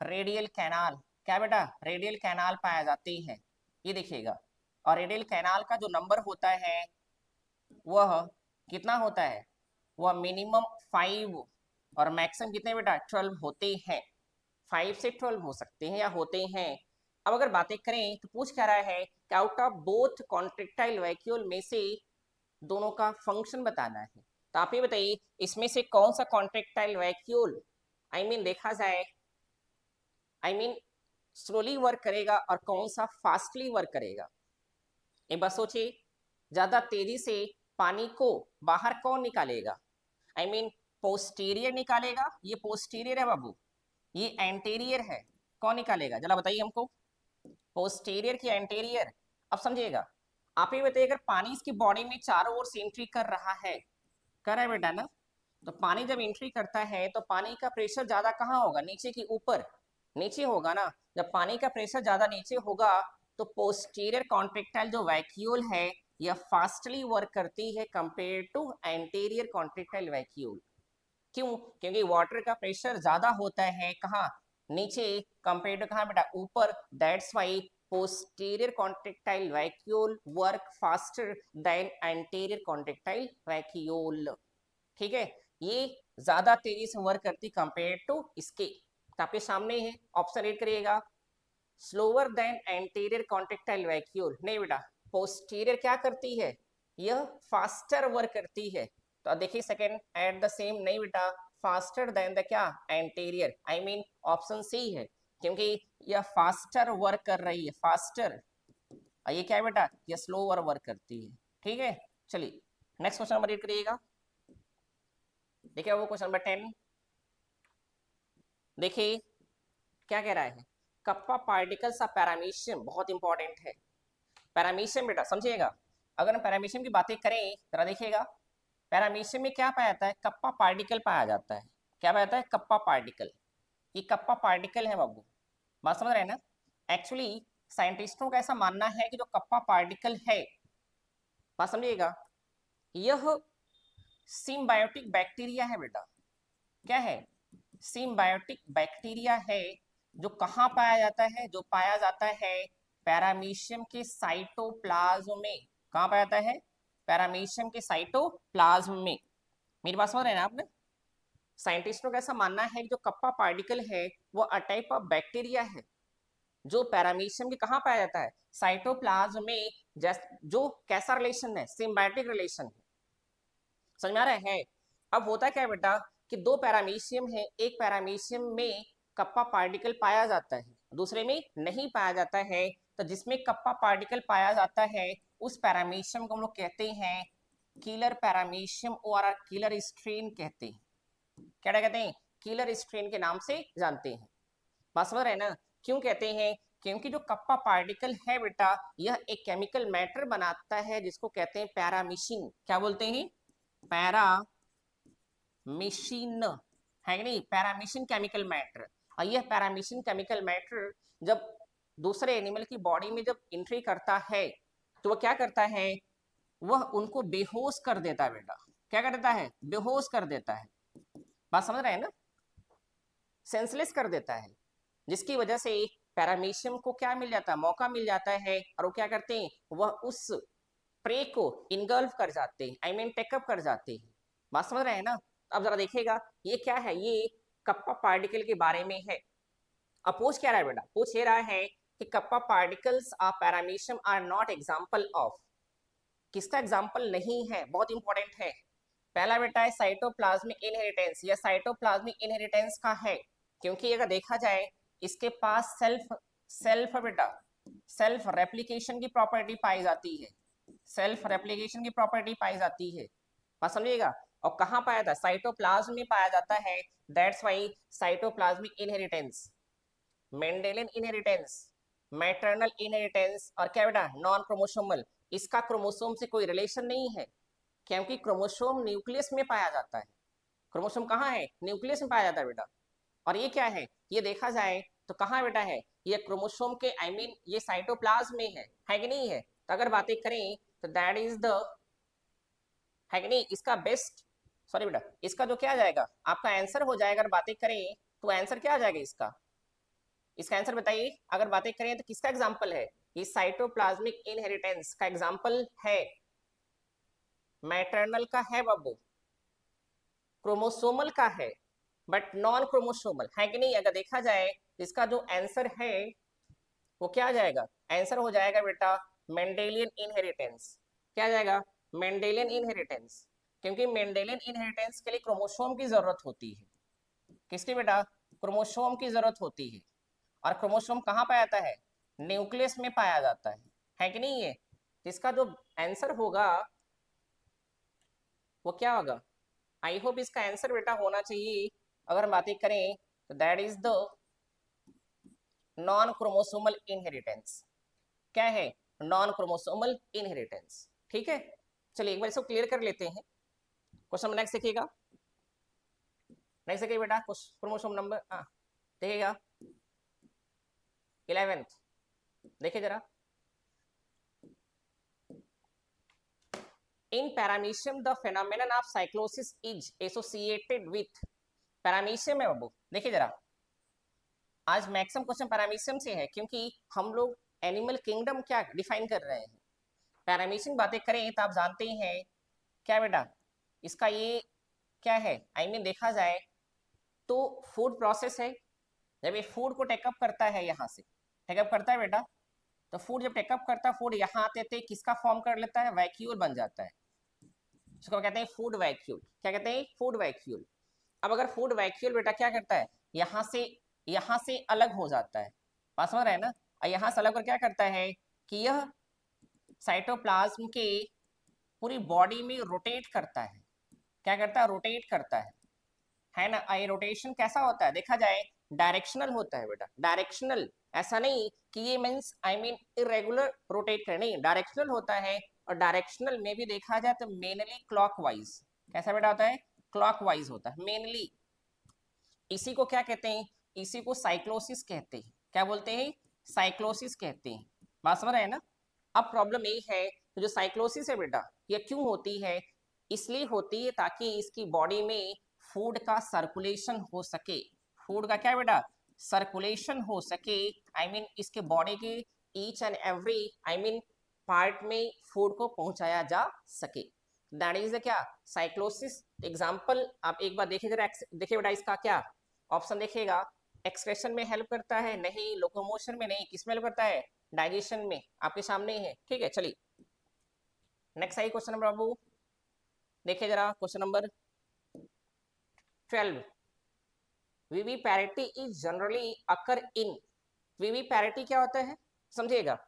रेडियल कैनाल, क्या बेटा, रेडियल कैनाल पाया जाते हैं, ये देखिएगा। और रेडियल कैनाल का जो नंबर होता है वह कितना होता है, वह मिनिमम 5 और मैक्सिमम कितने बेटा 12 होते हैं, 5 से 12 हो सकते हैं या होते हैं। अब अगर बातें करें तो पूछ क्या रहा है कि out of both contractile vacuole में से दोनों का फंक्शन बताना है। तो आप ये बताइए इसमें से कौन सा कॉन्ट्रेक्टाइल वैक्यूल देखा जाए स्लोली वर्क करेगा और कौन सा फास्टली वर्क करेगा। एक बात सोचिए, ज्यादा तेजी से पानी को बाहर कौन निकालेगा, पोस्टीरियर निकालेगा, ये पोस्टीरियर है बाबू, ये एंटीरियर है, कौन निकालेगा जरा बताइए हमको, पोस्टीरियर की एंटीरियर। अब समझिएगा, आप ये बताइए अगर पानी इसकी बॉडी में चारों ओर से एंट्री कर रहा है, कर रहा है बेटा ना, तो पानी जब एंट्री करता है तो पानी का प्रेशर ज्यादा कहाँ होगा, नीचे की ऊपर, नीचे होगा ना। जब पानी का प्रेशर ज्यादा नीचे होगा तो पोस्टीरियर कॉन्ट्रेक्टाइल जो वैक्यूल है यह फास्टली वर्क करती है compare to anterior contractile vacuole. क्यों, क्योंकि वाटर का प्रेशर ज्यादा होता है कहाँ, नीचे, कंपेयर टू कहाँ बेटा, ऊपर। That's why posterior contractile vacuole work faster than anterior contractile vacuole। ठीक है, ये ज्यादा तेजी से वर्क करती कंपेयर टू इसके। तो आपके सामने है, ऑप्शन रीड करिएगा, slower then anterior contractile vacuole, नहीं बेटा, पोस्टीरियर क्या करती है, यह फास्टर वर्क करती है। तो अब देखिए सेकंड एट द सेम, नहीं बेटा, फास्टर देन द क्या, एंटीरियर, ऑप्शन सी है, क्योंकि यह फास्टर वर्क कर रही है, फास्टर, और ये क्या है बेटा, यह स्लोअर वर्क करती है। ठीक है, चलिए नेक्स्ट क्वेश्चन नंबर रीड करिएगा। देखिए वो क्वेश्चन नंबर 10, देखिए क्या कह रहा है, कप्पा पार्टिकल्स ऑफ पैरामीशियम, बहुत इंपॉर्टेंट है पैरामीशियम बेटा, समझिएगा। अगर हम पैरामीशियम की बातें करें जरा देखिएगा, पैरामीशियम में क्या पाया जाता है, कप्पा पार्टिकल पाया जाता है, क्या पाया जाता है, कप्पा पार्टिकल, ये कप्पा पार्टिकल है बाबू, बात समझ रहे हैं ना। एक्चुअली साइंटिस्टों का ऐसा मानना है कि जो कप्पा पार्टिकल है, बात समझिएगा, यह सिम्बायोटिक बैक्टीरिया है बेटा, क्या है, सिम्बायोटिक बैक्टीरिया है, जो कहाँ पाया जाता है, जो पाया जाता है पैरामीशियम के साइटोप्लाज्म में, कहाँ पाया जाता है, पैरामीशियम के साइटोप्लाज्म में। मेरी बात समझ रहे हैं ना आपने, साइंटिस्टों का ऐसा मानना है कि जो कप्पा पार्टिकल है वो अ टाइप ऑफ बैक्टीरिया है जो पैरामीशियम के कहाँ पाया जाता है, साइटोप्लाज्म में, जो कैसा रिलेशन है, सिम्बायोटिक रिलेशन है, समझ में आ रहा है। अब होता क्या है बेटा कि दो पैरामीशियम है, एक पैरामीशियम में कप्पा पार्टिकल पाया जाता है, दूसरे में नहीं पाया जाता है। तो जिसमें कप्पा पार्टिकल पाया जाता है उस पैरामीशियम को हम लोग कहते हैं किलर पैरामीशियम और किलर स्ट्रेन कहते हैं, क्या कहते हैं, किलर स्ट्रेन के नाम से जानते हैं। बात समझ रहे हैं ना, क्यों कहते हैं, क्योंकि जो कप्पा पार्टिकल है बेटा यह एक केमिकल मैटर बनाता है जिसको कहते हैं पैरामीशिन, क्या बोलते हैं, पैरामीशिन, है कि नहीं, पैरामीशिन केमिकल मैटर। और यह पैरामीशिन केमिकल मैटर जब दूसरे एनिमल की बॉडी में जब एंट्री करता है तो वह क्या करता है, वह उनको बेहोश कर देता है बेटा, क्या कर देता है, बेहोश कर देता है, बात समझ रहे हैं ना, सेंसलेस कर देता है, जिसकी वजह से पैरामीशियम को क्या मिल जाता है, मौका मिल जाता है, और वो क्या करते हैं, वह उस प्रे को इनगल्फ कर जाते हैं, टेकअप कर जाते हैं, बात समझ रहे हैं ना। अब जरा देखिएगा ये क्या है, ये कप्पा पार्टिकल के बारे में है। अब पूछ क्या रहा है बेटा, पूछ ये रहा है कि kappa particles of paramecium are not example of, किसका एग्जाम्पल नहीं है, बहुत इंपॉर्टेंट है, पहला बेटा है साइटोप्लाज्मिक इनहेरिटेंस, या साइटोप्लाज्मिक इनहेरिटेंस का है क्योंकि अगर देखा जाए इसके पास सेल्फ सेल्फ बेटा सेल्फ रेप्लिकेशन की प्रॉपर्टी पाई जाती है, सेल्फ रेप्लिकेशन की प्रॉपर्टी पाई जाती है, बात समझिएगा। और कहाँ पाया था, साइटोप्लाज्म में पाया जाता है, that's why cytoplasmic inheritance, Mendelian inheritance, maternal inheritance, और क्या बेटा नॉन क्रोमोसोमल। इसका क्रोमोसोम से कोई रिलेशन नहीं है क्योंकि क्रोमोसोम न्यूक्लियस में पाया जाता है। क्रोमोसोम कहाँ है, न्यूक्लियस में पाया जाता है बेटा। और ये क्या है, ये देखा जाए तो कहाँ बेटा है, ये क्रोमोसोम के आई मीन ये साइटोप्लाज्म में है कि नहीं है। तो अगर बातें करें तो दैट इज द है कि नहीं, इसका बेस्ट सॉरी बेटा इसका जो क्या आ जाएगा आपका आंसर हो जाएगा, अगर बातें करें तो आंसर क्या आ जाएगा इसका, इसका आंसर बताइए। अगर बातें करें तो किसका एग्जाम्पल है, ये साइटोप्लाज्मिक इनहेरिटेंस का एग्जाम्पल है, मैटरनल का है बाबू, क्रोमोसोमल का है, बट नॉन क्रोमोसोमल है कि नहीं। अगर देखा जाए इसका जो आंसर है वो क्या आ जाएगा, आंसर हो जाएगा बेटा मेंडेलियन इनहेरिटेंस। क्या आ जाएगा, मेंडेलियन इनहेरिटेंस, क्योंकि मेंडेलियन इनहेरिटेंस के लिए क्रोमोसोम की जरूरत होती है, किसकी बेटा, क्रोमोसोम की जरूरत होती है। और क्रोमोसोम कहाँ पाया जाता है, न्यूक्लियस में पाया जाता है कि नहीं। ये इसका जो आंसर होगा वो क्या होगा, आई होप इसका आंसर बेटा होना चाहिए, अगर बातें करें तो that is the non chromosomal inheritance. क्या है, नॉन क्रोमोसोमल इनहेरिटेंस। ठीक है, चलिए एक बार इसको क्लियर कर लेते हैं। क्वेश्चन नेक्स्ट देखिएगा, नेक्स्ट देखिए बेटा क्रोमोसोम नंबर देखिएगा 11th, देखिए जरा। In paramecium, the phenomenon of cyclosis is associated with paramecium है बाबू। देखिए जरा, आज मैक्सिमम क्वेश्चन पैरामीशियम से है क्योंकि हम लोग एनिमल किंगडम क्या डिफाइन कर रहे हैं। पैरामीशियम बातें करें तो आप जानते हैं क्या बेटा, इसका ये क्या है, आई मीन देखा जाए तो फूड प्रोसेस है। जब ये फूड को टेकअप करता है, यहाँ से टेकअप करता है बेटा, तो फूड जब टेकअप करता है, फूड यहाँ आते थे किसका फॉर्म कर लेता है, वैक्यूल बन जाता है, उसको कहते हैं फूड वैक्यूल। क्या कहते हैं, फूड वैक्यूल। अब अगर फूड वैक्यूल बेटा क्या करता है, यहाँ से अलग हो जाता है, बात समझ रहे हैं ना। और यहाँ से अलग कर क्या करता है कि यह साइटोप्लाज्म के पूरी बॉडी में रोटेट करता है। क्या करता है, रोटेट करता है ना। ये रोटेशन कैसा होता है, देखा जाए डायरेक्शनल होता है बेटा, डायरेक्शनल, ऐसा नहीं कि ये means I mean irregular rotate करे, नहीं डायरेक्शनल होता है। और डायरेक्शनल में भी देखा जाए तो मेनली क्लॉकवाइज, कैसा बेटा होता है, क्लॉकवाइज होता है मेनली। इसी को क्या कहते हैं, इसी को साइक्लोसिस कहते हैं। क्या बोलते हैं, साइक्लोसिस कहते हैं, बात समझ रहे हैं ना। अब प्रॉब्लम ये है तो जो साइक्लोसिस है बेटा ये क्यों होती है, इसलिए होती है ताकि इसकी बॉडी में फूड का सर्कुलेशन हो सके, फूड का क्या बेटा सर्कुलेशन हो सके, आई मीन इसके बॉडी के each and every I mean part में फूड को पहुंचाया जा सके, दैट इज क्या साइक्लोसिस। एग्जाम्पल आप एक बार देखिए जरा, देखिए बेटा इसका क्या ऑप्शन देखिएगा, एक्सप्रेशन में हेल्प करता है नहीं, लोकोमोशन में नहीं, किस में हेल्प करता है, डाइजेशन में, आपके सामने ही है। ठीक है चलिए नेक्स्ट आई क्वेश्चन नंबर बाबू, देखिए जरा question number 12। Viviparity is generally occur in, viviparity क्या होता है समझिएगा,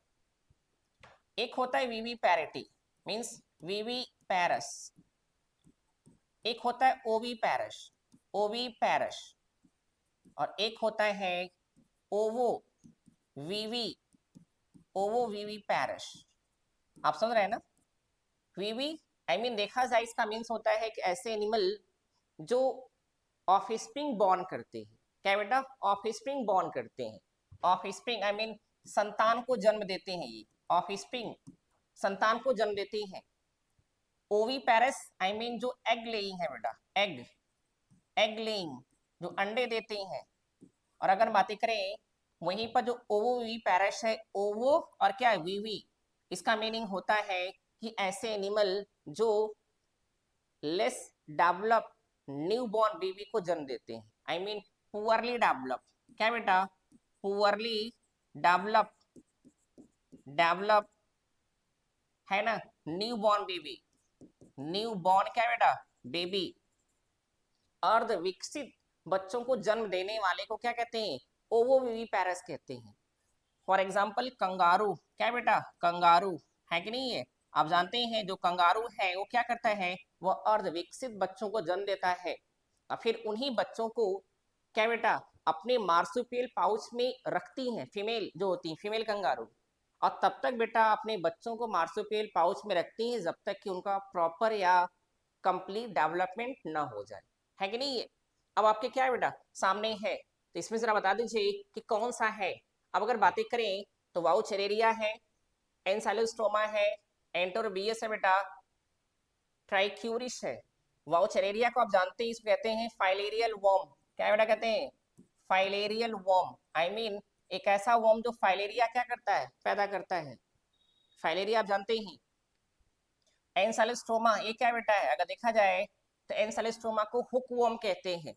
एक होता है विविपैरिटी मींस विविपैरस, एक होता है ओविपैरस, ओविपैरस, और एक होता है ओवो वीवी, ओवो विविपैरस। आप समझ रहे हैं ना, वीवी आई मीन देखा जाए इसका मीन्स होता है कि ऐसे एनिमल जो ऑफस्प्रिंग बॉर्न करते हैं, क्या बेटा ऑफस्प्रिंग बॉर्न करते हैं, ऑफस्प्रिंग आई मीन संतान को जन्म देते हैं, ये ऑफस्प्रिंग संतान को जन्म देते हैं। ओवीपैरस आई मीन जो एग लेइंग है बेटा, एग एग लेइंग जो अंडे देते हैं। और अगर बातें करें वहीं पर जो ओवोविविपैरस है, ओवो और क्या है वीवी, इसका मीनिंग होता है कि ऐसे एनिमल जो less develop new born baby को जन्म देते हैं, आई मीन पुअरली डेवलप, क्या बेटा पुअरली डेवलप, है ना new born baby, new born क्या बेटा बेबी, अर्ध विकसित बच्चों को जन्म देने वाले को क्या कहते हैं? ओवोविविपैरस कहते हैं। फॉर एग्जाम्पल कंगारू, क्या बेटा? कंगारू है कि नहीं है? आप जानते हैं जो कंगारू है वो क्या करता है? वह अर्ध विकसित बच्चों को जन्म देता है और फिर उन्हीं बच्चों को क्या बेटा अपने मार्सुपियल पाउच में रखती हैं, फीमेल जो होती हैं, फीमेल कंगारू, और तब तक बेटा अपने बच्चों को मार्सुपियल पाउच में रखती हैं जब तक कि उनका प्रॉपर या कंप्लीट डेवलपमेंट ना हो जाए, है कि नहीं है? अब आपके क्या है बेटा सामने है, तो इसमें जरा बता दीजिए कि कौन सा है। अब अगर बातें करें तो वाउचेरेरिया है, एनसाइलोस्टोमा है, एंटोरबियस है बेटा, ट्राइक्यूरिस है। वाउचेरेरिया को आप जानते हैं, इसको कहते हैं फाइलेरियल वर्म। क्या बेटा कहते हैं? Filarial worm. आई मीन एक ऐसा वर्म जो फाइलेरिया क्या करता है? पैदा करता है। फाइलेरिया आप जानते ही। एनसाइलोस्टोमा ये क्या बेटा है? अगर देखा जाए तो एनसाइलोस्टोमा को हुक वर्म कहते हैं,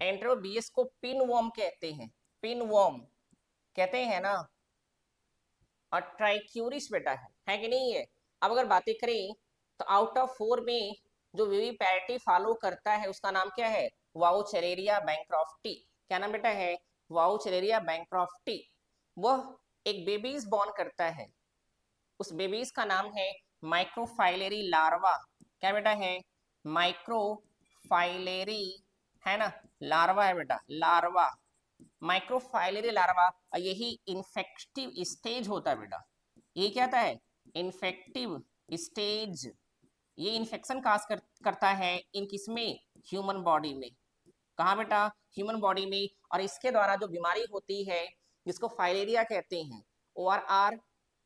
एंटरोबियस को पिन वर्म कहते हैं, पिन वर्म कहते हैं ना, और ट्राइक्यूरिस बेटा है कि नहीं है? अब अगर बातें करें तो आउट ऑफ 4 में जो विविपैरिटी फॉलो करता है उसका नाम क्या है? वाउचेरेरिया बैंक्रॉफ्टी। क्या नाम बेटा है? वाउचेरेरिया बैंक्रॉफ्टी। वह एक बेबीज बॉर्न करता है, उस बेबीज का नाम है माइक्रोफाइलेरी लार्वा। क्या बेटा है? माइक्रोफाइलेरी, है ना, लार्वा है बेटा, लार्वा, माइक्रोफाइलेरी लार्वा। और यही इन्फेक्टिव स्टेज होता है बेटा। ये क्या होता है? Infective stage. ये इन्फेक्शन काज करता है इन किसमें? ह्यूमन बॉडी में। कहाँ बेटा? ह्यूमन बॉडी में। और इसके द्वारा जो बीमारी होती है जिसको फाइलेरिया कहते हैं, ORR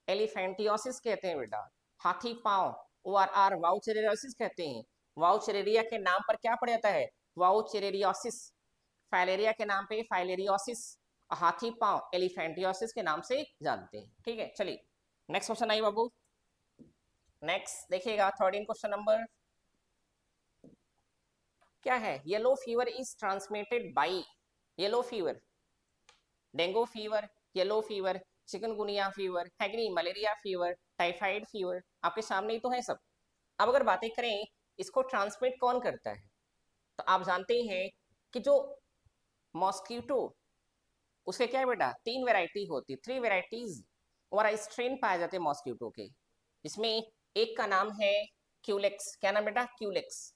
एलिफेंटियोसिस कहते हैं बेटा, हाथी पांव, ORR वाउचेरेरियोसिस कहते हैं। वाउचेरेरिया के नाम पर क्या पड़ जाता है? वाउचेरेरियोसिस। फाइलेरिया के नाम पे फाइलेरियोसिस, हाथी पांव एलिफेंटियोसिस के नाम से जानते हैं। ठीक है, चलिए next question I Babu. Next देखिएगा 13 क्वेश्चन नंबर क्या है? Yellow fever is transmitted by, yellow fever, dengue fever, yellow fever, chikungunya fever, है कि नहीं, मलेरिया फीवर, टाइफाइड फीवर, आपके सामने ही तो है सब। अब अगर बातें करें इसको ट्रांसमिट कौन करता है, तो आप जानते हैं कि जो मॉस्किटो, उसके क्या है बेटा? 3 वेराइटी होती, 3 वेराइटीज और स्ट्रेन पाए जाते हैं मॉस्किटो के, जिसमें एक का नाम है क्यूलेक्स। क्या नाम बेटा? क्यूलेक्स।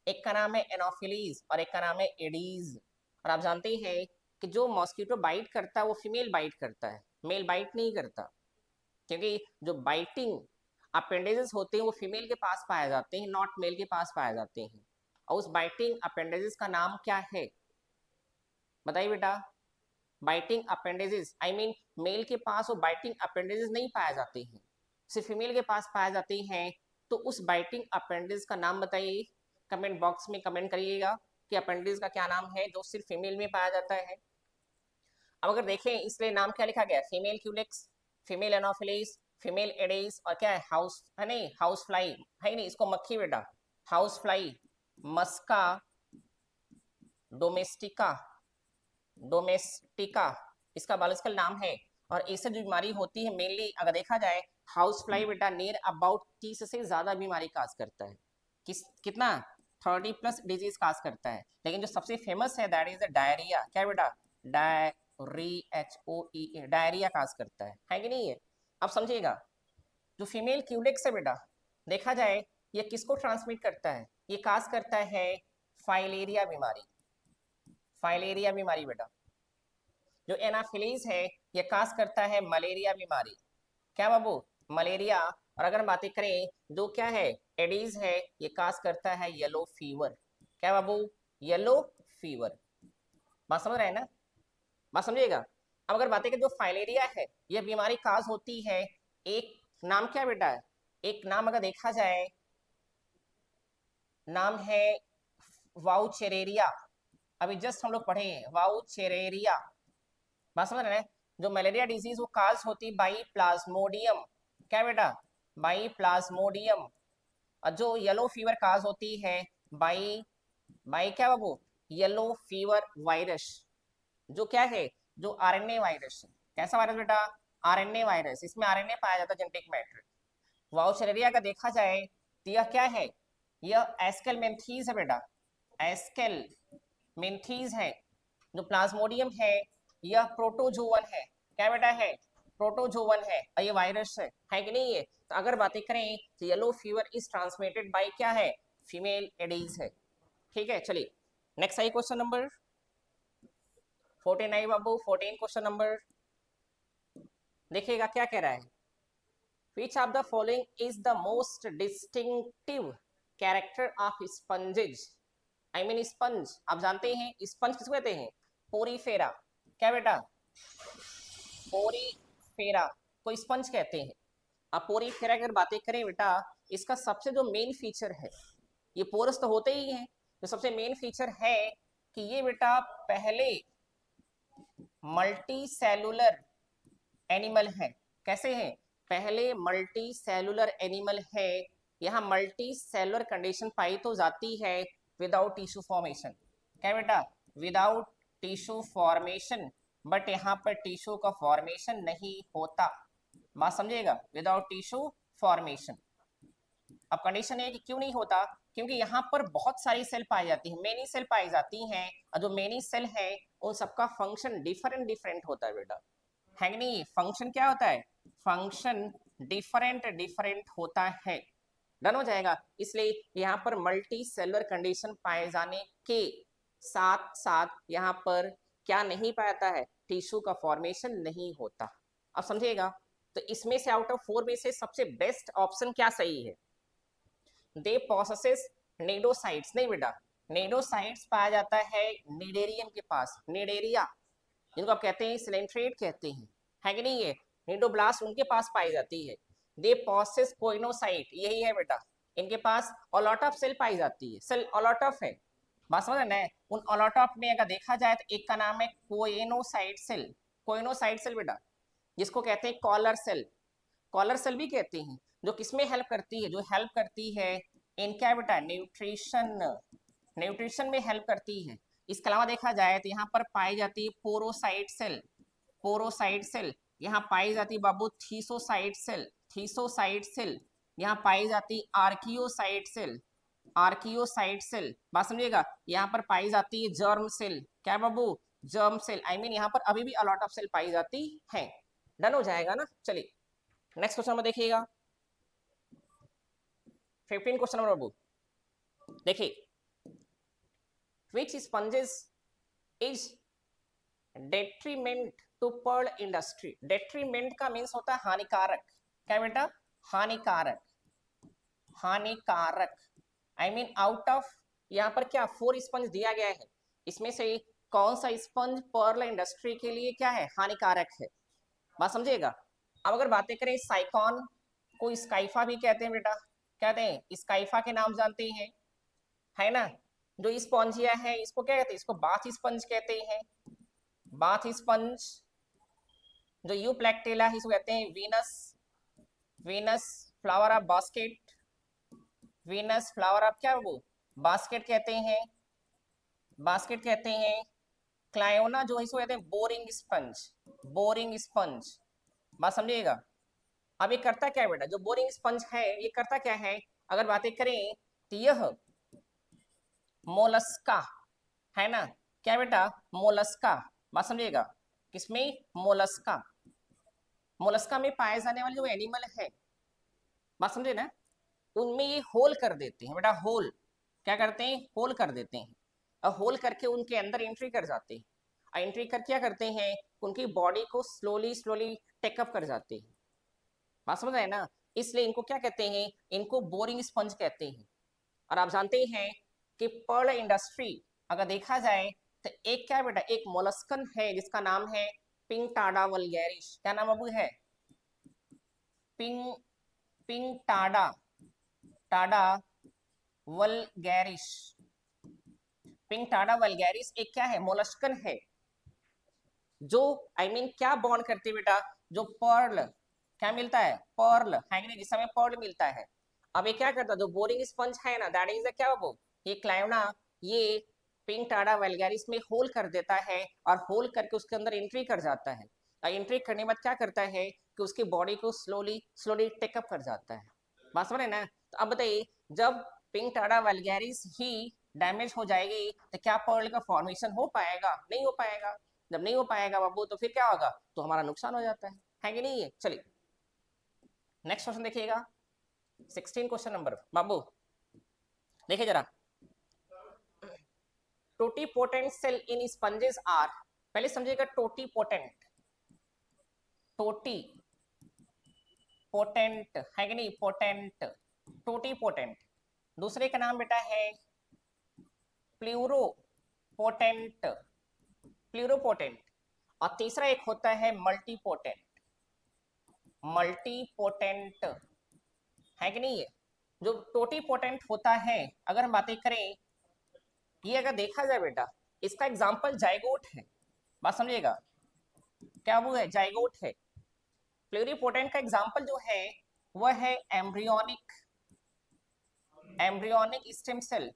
एक का नाम है एनोफिलीज और एक का नाम है एडीज। और आप जानते हैं कि जो मॉस्किटो बाइट करता है वो फीमेल बाइट करता है, मेल बाइट नहीं करता, क्योंकि जो बाइटिंग अपेंडेजेस होते हैं वो फीमेल के पास पाए जाते हैं, नॉट मेल के पास पाए जाते हैं। और उस बाइटिंग अपेंडेजेस का नाम क्या है? बताइए बेटा। Biting appendages, I mean male के पास वो बाइटिंग अपेंडेजेस नहीं पाए जाते हैं, सिर्फ फीमेल के पास पाए जाते हैं। तो उस बाइटिंग अपेंडेज का नाम बताइए, कमेंट बॉक्स में कमेंट करिएगा कि अपेंडेज का क्या नाम है जो सिर्फ फीमेल में पाया जाता है। अब अगर देखें इसलिए नाम क्या लिखा गया? Female Culex, female Anopheles, female Aedes, और क्या है? हाउस, है नहीं, हाउस फ्लाई, है नहीं, इसको मक्खी बेटा, हाउस फ्लाई, मस्का डोमेस्टिका, डोमेस्टिका इसका बायोलॉजिकल नाम है। और इससे जो बीमारी होती है मेनली अगर देखा जाए, हाउस फ्लाई बेटा नियर अबाउट 30 से ज्यादा बीमारी काज करता है। कितना? 30+ डिजीज काज करता है। लेकिन जो सबसे फेमस है दैट इज द डायरिया। क्या है बेटा? HOEA, डायरिया काज करता है कि नहीं है? अब समझिएगा, जो फीमेल क्यूलेक्स है बेटा, देखा जाए ये किसको ट्रांसमिट करता है? ये काज करता है फाइलेरिया बीमारी, फाइलेरिया बीमारी बेटा। जो एनाफिलीज है ये काज करता है मलेरिया बीमारी। क्या बाबू? मलेरिया। और अगर बातें करें जो क्या है एडीज है, ये काज करता है येलो फीवर। क्या बाबू? Yellow fever. बात समझ रहे हैं ना? बात समझिएगा। अब अगर बातें करें जो फाइलेरिया है ये बीमारी काज होती है, एक नाम क्या बेटा है? एक नाम अगर देखा जाए, नाम है वाउचेरेरिया। अभी जस्ट हम लोग पढ़े हैं वाउचेरेरिया। बात समझ रहे हैं? जो मलेरिया डिजीज वो काज होती बाई प्लाज्मोडियम। क्या बेटा? By Plasmodium. और जो येलो फीवर काज होती है बाई, बाई क्या बाबू? Yellow fever virus. जो क्या है? जो आरएनए वायरस है। कैसा वायरस बेटा? RNA virus. इसमें आरएनए पाया जाता है, जेनेटिक मैटर। वाउचेरेरिया का देखा जाए तो यह क्या है? यह एस्केलमेंथीज है बेटा, एस्केलमेंथीज है। जो प्लाज्मोडियम है यह प्रोटोजोवन है। क्या बेटा है? प्रोटोजोवन है और ये वायरस है कि नहीं? ये तो अगर बातें करें तो yellow fever is transmitted by क्या है? फीमेल एडीज है। ठीक है, चलिए नेक्स्ट आई क्वेश्चन नंबर 14 आई बाबू, 14 क्वेश्चन नंबर देखिएगा क्या कह रहा है। Which of the following is the most distinctive character of sponges? I mean sponge, आप जानते हैं स्पंज किसको कहते हैं? पोरीफेरा। क्या बेटा? पोरीफेरा को स्पंज कहते हैं। अब पोरीफेरा की अगर बातें करें बेटा, इसका सबसे जो मेन फीचर है, ये पोरस तो होते ही हैं, जो सबसे मेन फीचर है कि ये बेटा पहले मल्टी सेलुलर एनिमल है। कैसे है? पहले मल्टी सेलुलर एनिमल है। यहाँ मल्टी सेलुलर कंडीशन पाई तो जाती है विदाउट टिश्यू फॉर्मेशन। क्या बेटा? विदाउट टिश्यू फॉर्मेशन, बट यहाँ पर टिश्यू का फॉर्मेशन नहीं होता। बात समझिएगा, विदाउट टिश्यू फॉर्मेशन। अब कंडीशन है कि क्यों नहीं होता? क्योंकि यहाँ पर बहुत सारी सेल पाई जाती है, मेनी सेल पाई जाती हैं, और जो मेनी सेल है उन सबका फंक्शन डिफरेंट डिफरेंट होता है बेटा, है कि नहीं? फंक्शन क्या होता है? फंक्शन डिफरेंट डिफरेंट होता है। डन हो जाएगा। इसलिए यहाँ पर मल्टी सेलुलर कंडीशन पाए जाने के साथ साथ यहाँ पर क्या नहीं पाता है? टिश्यू का फॉर्मेशन नहीं होता। अब समझिएगा, तो इसमें से आउट ऑफ 4 में से सबसे बेस्ट ऑप्शन क्या सही है? दे पोसेसेस निडोसाइट्स। नहीं बेटा, निडोसाइट्स पाया जाता है निडेरियम के पास, निडेरिया जिनको आप कहते हैं सिलेंट्रेट कहते हैं, है कि नहीं? ये निडोब्लास्ट उनके पास पाई जाती है। दे पोसेस कोइनोसाइट, यही है बेटा, इनके पास ऑलोटॉप सेल पाई जाती है। सेल ऑलोटॉप है, बात समझ ना? उन ऑलोटॉप में अगर देखा जाए तो एक का नाम है कोइनोसाइट सेल। कोइनोसाइट सेल बेटा, जिसको कहते हैं कॉलर सेल, कॉलर सेल भी कहते हैं, जो किसमें हेल्प करती है? जो हेल्प करती है इन क्या बेटा? न्यूट्रिशन, न्यूट्रिशन में हेल्प करती है। इसके अलावा देखा जाए तो यहाँ पर पाई जाती है पोरोसाइट सेल, पोरोसाइट सेल। यहाँ पाई जाती है बाबू थीसोसाइट सेल, थीसोसाइट सेल। यहाँ पाई जाती आर्कियोसाइट सेल, आर्कियोसाइट सेल। बात समझिएगा, यहाँ पर पाई जाती है जर्म सेल। क्या बाबू? Germ cell. आई मीन यहाँ पर अभी भी अलॉट ऑफ सेल पाई जाती है। डन हो जाएगा ना? चलिए नेक्स्ट क्वेश्चन में देखिएगा, 15 क्वेश्चन नंबर बाबू देखिए। Which sponges is detriment to pearl industry? detriment का मीन्स होता है हानिकारक। क्या बेटा? हानिकारक, हानिकारक। आई मीन आउट ऑफ यहाँ पर क्या 4 स्पंज दिया गया है, इसमें से कौन सा स्पंज पर्ल इंडस्ट्री के लिए क्या है? हानिकारक है। बात समझिएगा। अब अगर बातें करें साइकॉन को स्काइफा भी कहते हैं बेटा, कहते हैं स्काइफा के नाम जानते हैं, है ना? जो स्पॉन्जिया है इसको क्या कहते हैं? इसको बाथ स्पंज कहते हैं, बाथ स्पंज। जो यू प्लेक्टेला है इसको कहते हैं Venus, Venus flower of basket, Venus flower of क्या वो? बास्केट कहते हैं, बास्केट कहते हैं। क्लायोना जो है इसको कहते हैं बोरिंग स्पंज, बोरिंग स्पंज। बात समझिएगा। अब ये करता क्या है बेटा? जो बोरिंग स्पंज है ये करता क्या है? अगर बातें करें तो यह मोलस्का, है ना? क्या बेटा? मोलस्का। बात समझिएगा, किसमें? मोलस्का। मोलस्का में पाए जाने वाले जो एनिमल है, बात समझे ना, उनमें ये होल कर देते हैं बेटा, होल। क्या करते हैं? होल कर देते हैं, और होल करके उनके अंदर एंट्री कर जाते हैं, और एंट्री कर क्या करते हैं? उनकी बॉडी को स्लोली स्लोली टेकअप कर जाते हैं। बात समझ रहे ना? इसलिए इनको क्या कहते हैं? इनको बोरिंग स्पंज कहते हैं। और आप जानते हैं कि पर्ल इंडस्ट्री अगर देखा जाए तो एक क्या बेटा? एक मोलस्कन है जिसका नाम है पिंकटाडा वल्गैरिस। क्या नाम अबू है? Pinctada, Tada vulgaris. Pinctada vulgaris एक क्या है? मोलस्कन है, जो आई मीन क्या बॉन्ड करती है बेटा? जो पर्ल, क्या मिलता है? पर्ल, है कि नहीं? जिस समय पर्ल मिलता है। अब ये क्या करता है? जो बोरिंग स्पंज है ना, दैट इज क्या वो? ये क्लायोना, ये पिंकटाडा वल्गैरिस में होल कर देता है, और होल करके उसके अंदर एंट्री कर जाता है, और एंट्री करने के बाद क्या करता है कि उसकी बॉडी को स्लोली स्लोली टेकअप कर जाता है। बात समझ रहे ना? तो अब बताइए, जब पिंकटाडा वल्गैरिस ही डैमेज हो जाएगी तो क्या पर्ल का फॉर्मेशन हो पाएगा? नहीं हो पाएगा। जब नहीं हो पाएगा बाबू तो फिर क्या होगा? तो हमारा नुकसान हो जाता है कि नहीं? है चलिए नेक्स्ट क्वेश्चन देखिएगा 16 क्वेश्चन नंबर बाबू देखिए जरा। Totipotent cell in sponges are, पहले समझिएगा टोटीपोटेंट, टोटी पोटेंट है कि नहीं? Potent, totipotent. दूसरे का नाम बेटा है प्लूरोपोटेंट, प्लूरोपोटेंट। और तीसरा एक होता है मल्टीपोटेंट, मल्टीपोटेंट है कि नहीं? है जो टोटीपोटेंट होता है, अगर हम बातें करें, ये अगर देखा जाए बेटा, इसका एग्जाम्पल जाइगोट है। बात समझिएगा, क्या वो है? जाइगोट है। प्लूरिपोटेंट का एग्जाम्पल जो है वह है एम्ब्रियोनिक, एम्ब्रियोनिक स्टेम सेल।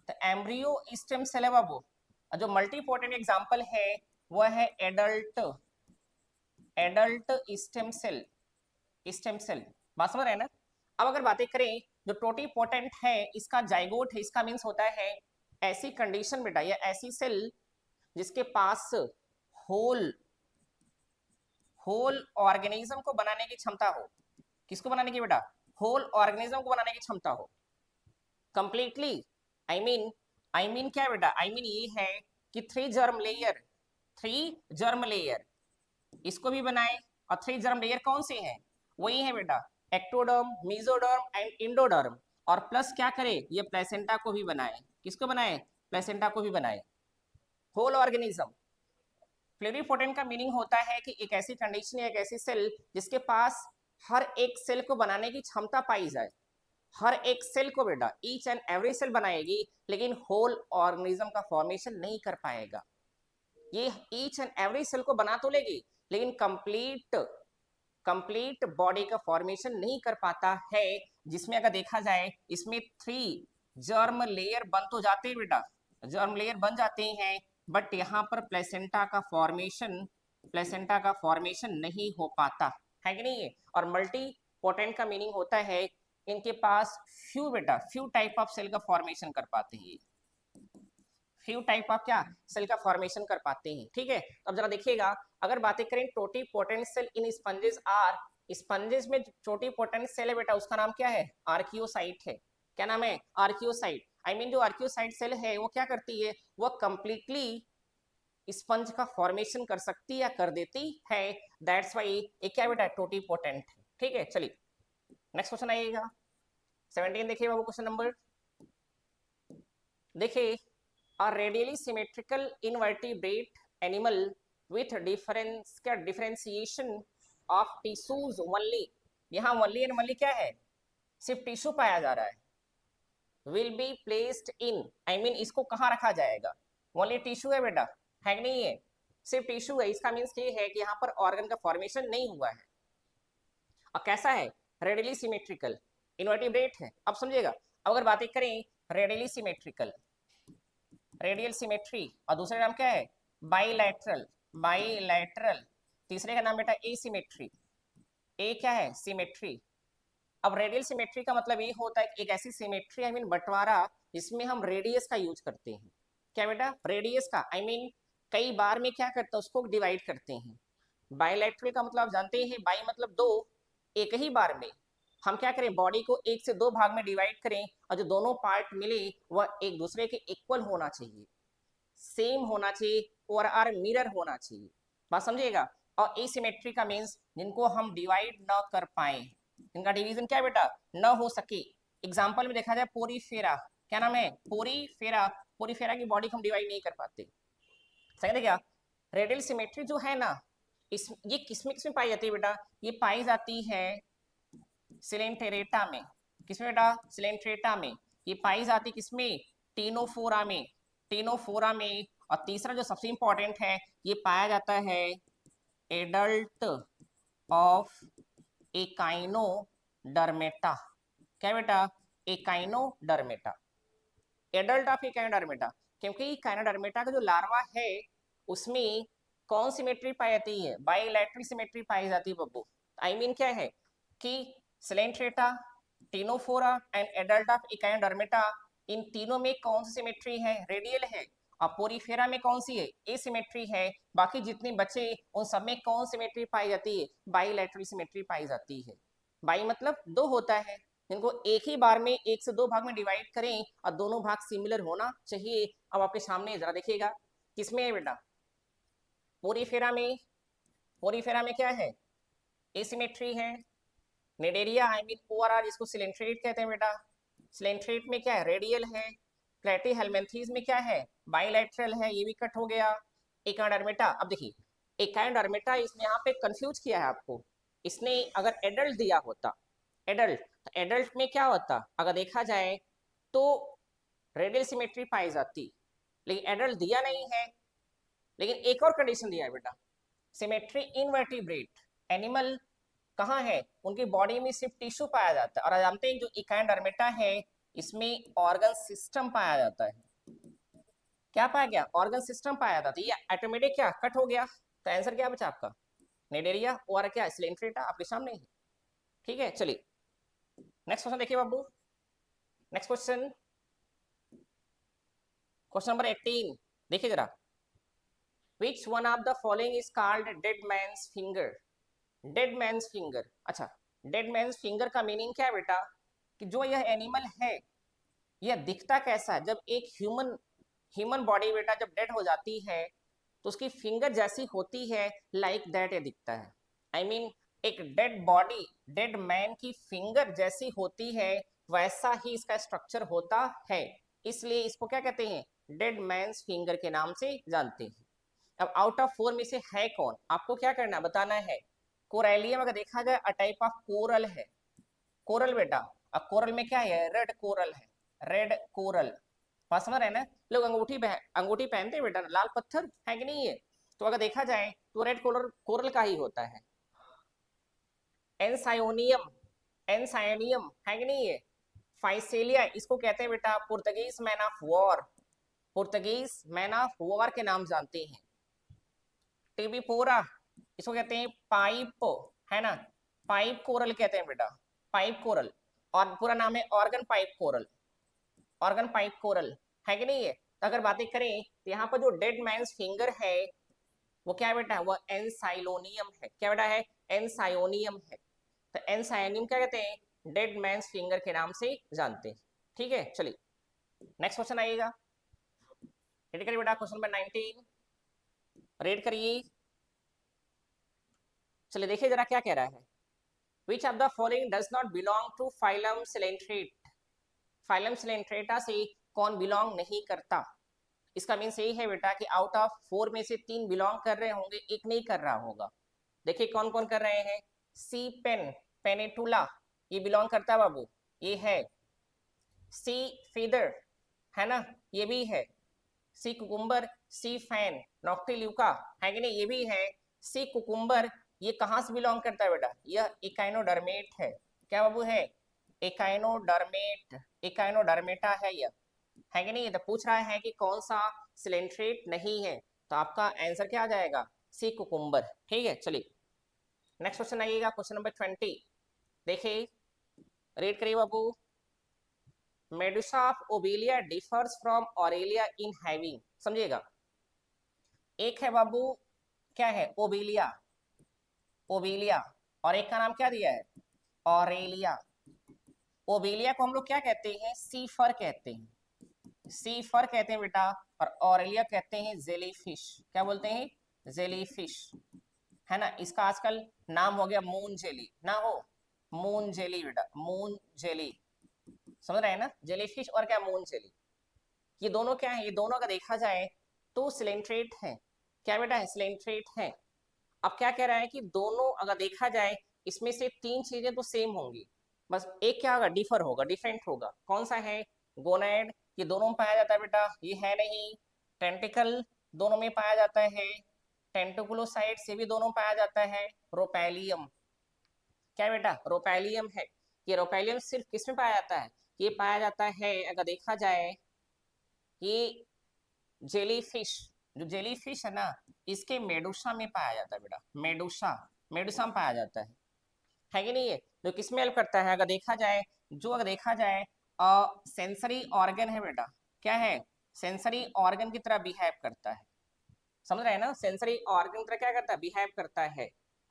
तो एम्ब्रियो स्टेम सेल है बाबू। जो मल्टीपोटेंट एग्जाम्पल है वह है adult, adult stem cell, stem cell. बात समझ रहे हैं ना? अब अगर बातें करें जो टोटीपोटेंट है, इसका जाइगोट है, इसका मीन्स होता है ऐसी कंडीशन बेटा या ऐसी सेल जिसके पास होल, होल ऑर्गेनिज्म को बनाने की क्षमता हो। किसको बनाने की बेटा? होल ऑर्गेनिज्म को बनाने की क्षमता हो कंप्लीटली। आई मीन क्या बेटा? आई मीन ये है कि three germ layer, three germ layer इसको भी बनाए। और थ्री जर्म लेयर कौन से हैं? वही है बेटा एक्टोडर्म, मेसोडर्म एंड इंडोडर्म। और प्लस क्या करे? ये प्लेसेंटा को भी बनाए। किसको बनाए? प्लेसेंटा को भी बनाए। Whole organism. प्लूरिपोटेंट का मीनिंग होता है कि एक ऐसी कंडीशन या एक ऐसी सेल जिसके पास हर एक सेल को बनाने की क्षमता पाई जाए। हर एक सेल को बेटा ईच एंड एवरी सेल बनाएगी, लेकिन होल ऑर्गेनिज्म का फॉर्मेशन नहीं कर पाएगा। ये ईच एंड एवरी सेल को बना तो लेगी, लेकिन कंप्लीट, कंप्लीट बॉडी का फॉर्मेशन नहीं कर पाता है। जिसमें अगर देखा जाए इसमें थ्री जर्म लेयर बन तो जाते हैं बेटा, जर्म लेयर बन जाते हैं, बट यहाँ पर प्लेसेंटा का फॉर्मेशन, प्लेसेंटा का फॉर्मेशन नहीं हो पाता है कि नहीं? है और मल्टी पोटेंट का मीनिंग होता है इनके पास फ्यू बेटा, फ्यू टाइप ऑफ सेल का फॉर्मेशन कर पाते हैं, फ्यू टाइप ऑफ क्या सेल का फॉर्मेशन कर पाते हैं। ठीक है, तो अब जरा देखिएगा, अगर बातें करें totipotent cell in sponges are, sponges में टोटीपोटेंट सेल है बेटा उसका नाम क्या है? आर्कियोसाइट है। क्या नाम है? आर्कियोसाइट। आई मीन जो आर्कियोसाइट सेल है वो क्या करती है? वो कंप्लीटली स्पंज का फॉर्मेशन कर सकती या कर देती है। दैट्स वाई ये क्या बेटा? टोटीपोटेंट। ठीक है, चलिए नेक्स्ट क्वेश्चन आइएगा 17 देखिए बाबू। क्वेश्चन नंबर देखिए, a radially symmetrical invertebrate animal with difference क्या differentiation of tissues only, यहाँ only and only क्या है? सिर्फ टिश्यू पाया जा रहा है। will be placed in, I mean इसको कहाँ रखा जाएगा? only टिश्यू है बेटा, है कि नहीं? है सिर्फ टिश्यू है, इसका मीन्स ये है कि यहाँ पर ऑर्गन का फॉर्मेशन नहीं हुआ है। और कैसा है? रेडियली सिमेट्रिकल इनवर्टिब्रेट है। अब समझिएगा, अगर बातें करें रेडियली सिमेट्रिकल, रेडियल सिमेट्री, और दूसरे नाम क्या है? Bilateral, bilateral. तीसरे का नाम बेटा एसिमेट्री, ए क्या है? सिमेट्री। अब रेडियल सिमेट्री का मतलब ये होता है एक ऐसी सिमेट्री, आई मीन बंटवारा, जिसमें हम रेडियस का यूज करते हैं। क्या बेटा? रेडियस का, आई मीन कई बार में क्या करते हैं उसको डिवाइड करते हैं। बाइलैटरल का मतलब आप जानते हैं, बाई मतलब दो, एक ही बार में हम क्या करें? बॉडी को एक से दो भाग में डिवाइड करें और जो दोनों पार्ट मिले वह एक दूसरे के इक्वल होना चाहिए, सेम होना चाहिए और आर मिरर होना चाहिए। बात समझिएगा। और एसिमेट्री का मीन्स जिनको हम डिवाइड न कर पाए, इनका डिवीजन क्या बेटा? न हो सके। एग्जाम्पल में देखा जाए पोरीफेरा, क्या नाम है? पोरीफेरा, पोरीफेरा की बॉडी को हम डिवाइड नहीं कर पाते। समझे क्या? रेडियल सिमेट्री जो है ना, इस ये किसमें किसमें पाई जाती है बेटा? ये पाई जाती है सिलेंटेरेटा में। किसमें बेटा? सिलेंट्रेटा में। ये पाई जाती किसमें? टीनोफोरा में, टीनोफोरा में। और तीसरा जो सबसे इंपॉर्टेंट है, ये पाया जाता है एडल्ट ऑफ एकाइनोडर्मेटा। क्या बेटा? Echinodermata, adult of echinodermata. क्योंकि एकाइनोडर्मेटा का जो लार्वा है उसमें कौन सिमेट्री पाई जाती है? बाइलैटरल सिमेट्री पाई जाती है बब्बू। आई मीन क्या है कि Coelenterata, Ctenophora and adult of Echinodermata, इन तीनों में कौन सी सिमेट्री है? रेडियल है। और पोरीफेरा में कौन सी है? एसिमेट्री है। बाकी जितने बचे उन सब में कौन सिमेट्री पाई जाती है? बाइलैटरल सिमेट्री पाई जाती है। बाई मतलब दो होता है, जिनको एक ही बार में एक से दो भाग में डिवाइड करें और दोनों भाग सिमिलर होना चाहिए। अब आपके सामने जरा देखिएगा किसमें है बेटा? पोरीफेरा में। पोरीफेरा में क्या है? एसिमेट्री है। निडेरिया आई मीन ओआरआर, जिसको सिलेंट्रेट कहते हैं बेटा, सिलेंट्रेट में क्या है? रेडियल है। प्लेटीहेलमिन्थीज में क्या है? बाइलैटरल है, ये भी कट हो गया। एकाडर्मेटा, अब देखिए एकाडर्मेटा इसने यहाँ पे कंफ्यूज किया है आपको। इसने अगर एडल्ट दिया होता, एडल्ट, तो एडल्ट में क्या होता अगर देखा जाए तो रेडियल सिमेट्री पाई जाती, लेकिन एडल्ट दिया नहीं है। लेकिन एक और कंडीशन दिया है बेटा, सिमेट्री इनवर्टिब्रेट एनिमल कहाँ है? उनकी बॉडी में सिर्फ टिश्यू पाया जाता है। और जानते हैं जो इकाइनोडर्मेटा है इसमें ऑर्गन सिस्टम पाया जाता है। क्या पाया गया? ऑर्गन सिस्टम पाया जाता है। ये ऑटोमेटिक क्या कट हो गया, तो आंसर क्या बचा आपका? निडेरिया और क्या सिलेंट्रेटा आपके सामने है। ठीक है, चलिए नेक्स्ट क्वेश्चन देखिए बाबू। नेक्स्ट क्वेश्चन, क्वेश्चन नंबर 18 देखिए जरा। Which one of the following is called dead man's finger? Dead man's finger, अच्छा डेड मैन्स फिंगर का मीनिंग क्या है बेटा? कि जो यह एनिमल है यह दिखता कैसा है? जब एक ह्यूमन बॉडी बेटा जब डेड हो जाती है तो उसकी फिंगर जैसी होती है, लाइक दैट ये दिखता है। आई मीन एक डेड बॉडी, डेड मैन की फिंगर जैसी होती है वैसा ही इसका स्ट्रक्चर होता है, इसलिए इसको क्या कहते हैं? डेड मैन्स फिंगर के नाम से जानते हैं। अब आउट ऑफ 4 में से है कौन? आपको क्या करना बताना है। कोरैलियम अगर देखा जाए अ टाइप ऑफ कोरल है। कोरल बेटा, अब कोरल में क्या है? रेड कोरल है, रेड कोरल। बात समझ रहे हैं ना? लोग अंगूठी पहनते हैं बेटा, लाल पत्थर है कि नहीं है? तो अगर देखा जाए तो रेड कोरल कोरल का ही होता है। एनसायोनियम, एनसायोनियम है कि नहीं है? फाइसेलिया इसको कहते हैं बेटा Portuguese man of war, Portuguese man of war के नाम जानते हैं। टिबिपोरा इसको कहते हैं पाइप, है ना? पाइप कोरल कहते हैं बेटा, पाइप कोरल। और पूरा नाम है organ pipe coral, organ pipe coral है कि नहीं है? तो अगर बातें करें तो यहाँ पर जो डेड मैन्स फिंगर है वो क्या है बेटा? वो एनसाइलोनियम है। क्या बेटा है? एनसायोनियम है। तो एनसायोनियम क्या कहते हैं? डेड मैन्स फिंगर के नाम से जानते हैं। ठीक है, चलिए नेक्स्ट क्वेश्चन आइएगा। रेड करिए बेटा, क्वेश्चन नंबर 19 रेड करिए। चलिए देखिए जरा क्या कह रहा है। Which of the following does not belong to phylum coelenterate? Phylum coelenterata से कौन बिलोंग नहीं करता? इसका मीन्स यही है बेटा कि आउट ऑफ 4 में से 3 बिलोंग कर रहे होंगे, एक नहीं कर रहा होगा। देखिए कौन कौन कर रहे हैं। सी पेन, पेनेटुला ये बिलोंग करता है बाबू, ये है। सी फीदर है ना, ये भी है। सी कुकुम्बर, सी फैन, नॉक्टिल्यूका है कि नहीं, ये भी है। सी कुकुम्बर ये कहाँ से बिलोंग करता है बेटा? यह इकाइनोडर्मेट है। क्या बाबू है? इकाइनोडर्मेट, इकाइनोडर्मेटा है यह, है कि नहीं? तो पूछ रहा है कि कौन सा सिलेंट्रेट नहीं है, तो आपका आंसर क्या आ जाएगा? Sea cucumber. ठीक है, चलिए नेक्स्ट क्वेश्चन आइएगा, क्वेश्चन नंबर 20 देखिए, रीड करिए बाबू। Medusa of Obelia differs from Aurelia in having, समझिएगा। एक है बाबू क्या है? ओबेलिया, ओबेलिया, और एक का नाम क्या दिया है? ऑरेलिया। ओबेलिया को हम लोग क्या कहते हैं? सीफर कहते हैं, सीफर कहते हैं बेटा। और ऑरेलिया कहते हैं जेलीफिश। क्या बोलते हैं? जेलीफिश, है ना? इसका आजकल नाम हो गया मून जेली, ना हो मून जेली बेटा, मून जेली, समझ रहे हैं ना? जेलीफिश और क्या मून जेली, ये दोनों क्या है? ये दोनों अगर देखा जाए तो सिलेंट्रेट है। क्या बेटा है? सिलेंट्रेट है। अब क्या कह रहा है कि दोनों अगर देखा जाए इसमें से 3 चीजें तो सेम होंगी, बस एक क्या होगा? डिफर होगा, डिफरेंट होगा। कौन सा है? गोनैड ये दोनों में पाया जाता है बेटा, ये है नहीं। टेंटिकल दोनों में पाया जाता है, टेंटिकुलोसाइड से भी दोनों पाया जाता है। रोपैलियम, क्या बेटा? रोपैलियम है। ये रोपैलियम सिर्फ किस में पाया जाता है? ये पाया जाता है अगर देखा जाए ये जेलीफिश, जो जेलीफिश है ना इसके मेडुसा में पाया जाता है बेटा, मेडुसा, मेडुसा में पाया जाता है कि नहीं है? जो किसमें हेल्प करता है, अगर देखा जाए, जो अगर देखा जाए सेंसरी ऑर्गन है बेटा, क्या है, सेंसरी ऑर्गन की तरह बिहेव करता है, समझ रहे हैं ना, सेंसरी ऑर्गन की तरह क्या करता है, बिहेव करता है।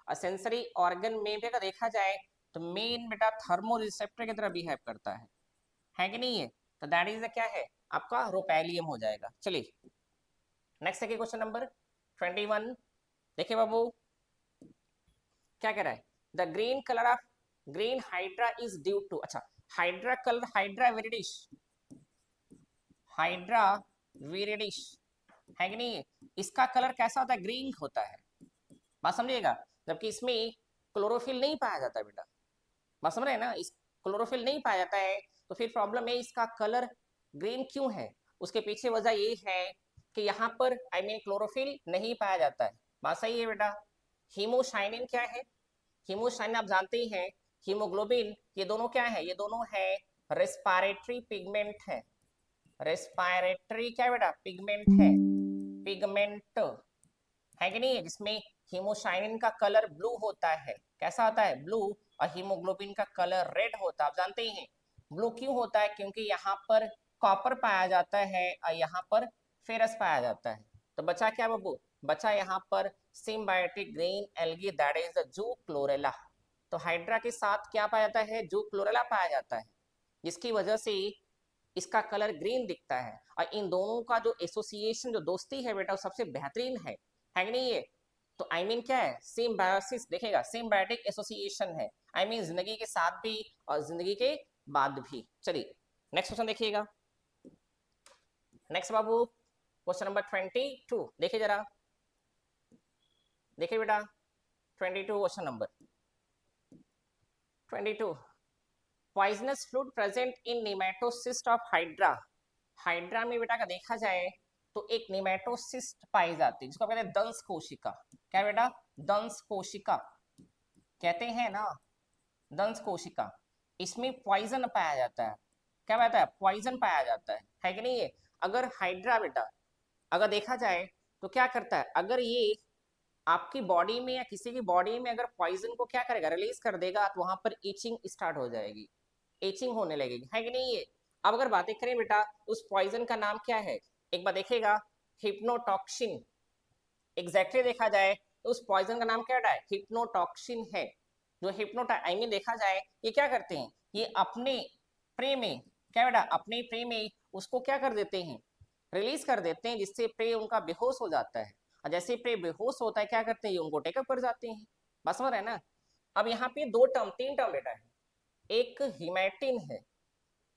और सेंसरी ऑर्गन में भी अगर देखा जाए तो मेन बेटा थर्मो रिसेप्टर की तरह बिहेव करता है कि नहीं है, तो दैट इज क्या है आपका रोपैलियम हो जाएगा। चलिए नेक्स्ट देखिए क्वेश्चन नंबर 21, देखिए बाबू क्या कह रहा है, the green colour of green hydra is due to, अच्छा hydra colour, hydra viridis, hydra viridis है कि नहीं, इसका कलर कैसा होता है, ग्रीन होता है, बात समझिएगा, जबकि इसमें क्लोरोफिल नहीं पाया जाता बेटा, बात समझ रहे हैं ना, इस क्लोरोफिल नहीं पाया जाता है, तो फिर प्रॉब्लम है इसका कलर ग्रीन क्यों है, उसके पीछे वजह ये है कि यहाँ पर आई मीन क्लोरोफिल नहीं पाया जाता है, बात सही है बेटा। हीमोसाइनिन क्या है, हीमोसाइनिन आप जानते ही हैं, हीमोग्लोबिन, ये दोनों क्या है, ये दोनों है रेस्पिरेटरी पिगमेंट है, रेस्पिरेटरी क्या बेटा, पिगमेंट है, पिगमेंट है कि नहीं है, जिसमें हीमोसाइनिन का कलर ब्लू होता है, कैसा होता है, ब्लू, और हीमोग्लोबिन का कलर रेड होता है, आप जानते ही हैं। ब्लू क्यों होता है, क्योंकि यहाँ पर कॉपर पाया जाता है और यहाँ पर फेरस पाया जाता है, तो बचा क्या बाबू, बचा यहाँ पर symbiotic green algae, that is the zoo chlorella. तो हाइड्रा के साथ क्या पाया जाता है, जू क्लोरेला पाया जाता है, जिसकी वजह से इसका कलर ग्रीन दिखता है, और इन दोनों का जो एसोसिएशन, जो दोस्ती है बेटा, वो सबसे बेहतरीन है कि नहीं ये, तो आई मीन क्या है, सिम्बायोसिस, देखेगा सिम्बायोटिक एसोसिएशन है, आई मीन जिंदगी के साथ भी और जिंदगी के बाद भी। चलिए नेक्स्ट क्वेश्चन देखिएगा, नेक्स्ट बाबू क्वेश्चन नंबर 22, देखिए जरा, देखिए बेटा 22 question number 22, poisonous fluid present in nematocyst of hydra, hydra में बेटा का देखा जाए तो एक नेमेटोसिस्ट पाई जाती है, जिसको कहते हैं दंश कोशिका, क्या बेटा, दंश कोशिका कहते हैं ना, दंश कोशिका, इसमें पॉइजन पाया जाता है, क्या पाया जाता है, पॉइजन पाया जाता है कि नहीं है। अगर हाइड्रा बेटा अगर देखा जाए तो क्या करता है, अगर ये आपकी बॉडी में या किसी की बॉडी में अगर पॉइजन को क्या करेगा, रिलीज कर देगा, तो वहां पर इचिंग स्टार्ट हो जाएगी, इचिंग होने लगेगी, है कि नहीं है। अब अगर बातें करें बेटा उस पॉइजन का नाम क्या है, एक बार देखिएगा, हिप्नोटॉक्सिन, एग्जैक्टली देखा जाए तो उस पॉइजन का नाम क्या है, हिप्नोटॉक्सिन है। जो हिप्नोटा आई मीन देखा जाए ये क्या करते हैं, ये अपने प्रे में, क्या बेटा, अपने प्रे में उसको क्या कर देते हैं, रिलीज कर देते हैं, जिससे प्रे उनका बेहोश हो जाता है, और जैसे प्रे बेहोश होता है क्या करते हैं, ये उनको टेकअप कर जाते हैं, बस समझ रहे हैं ना। अब यहाँ पे दो टर्म, तीन टर्म बेटा है, एक हिमैटिन है,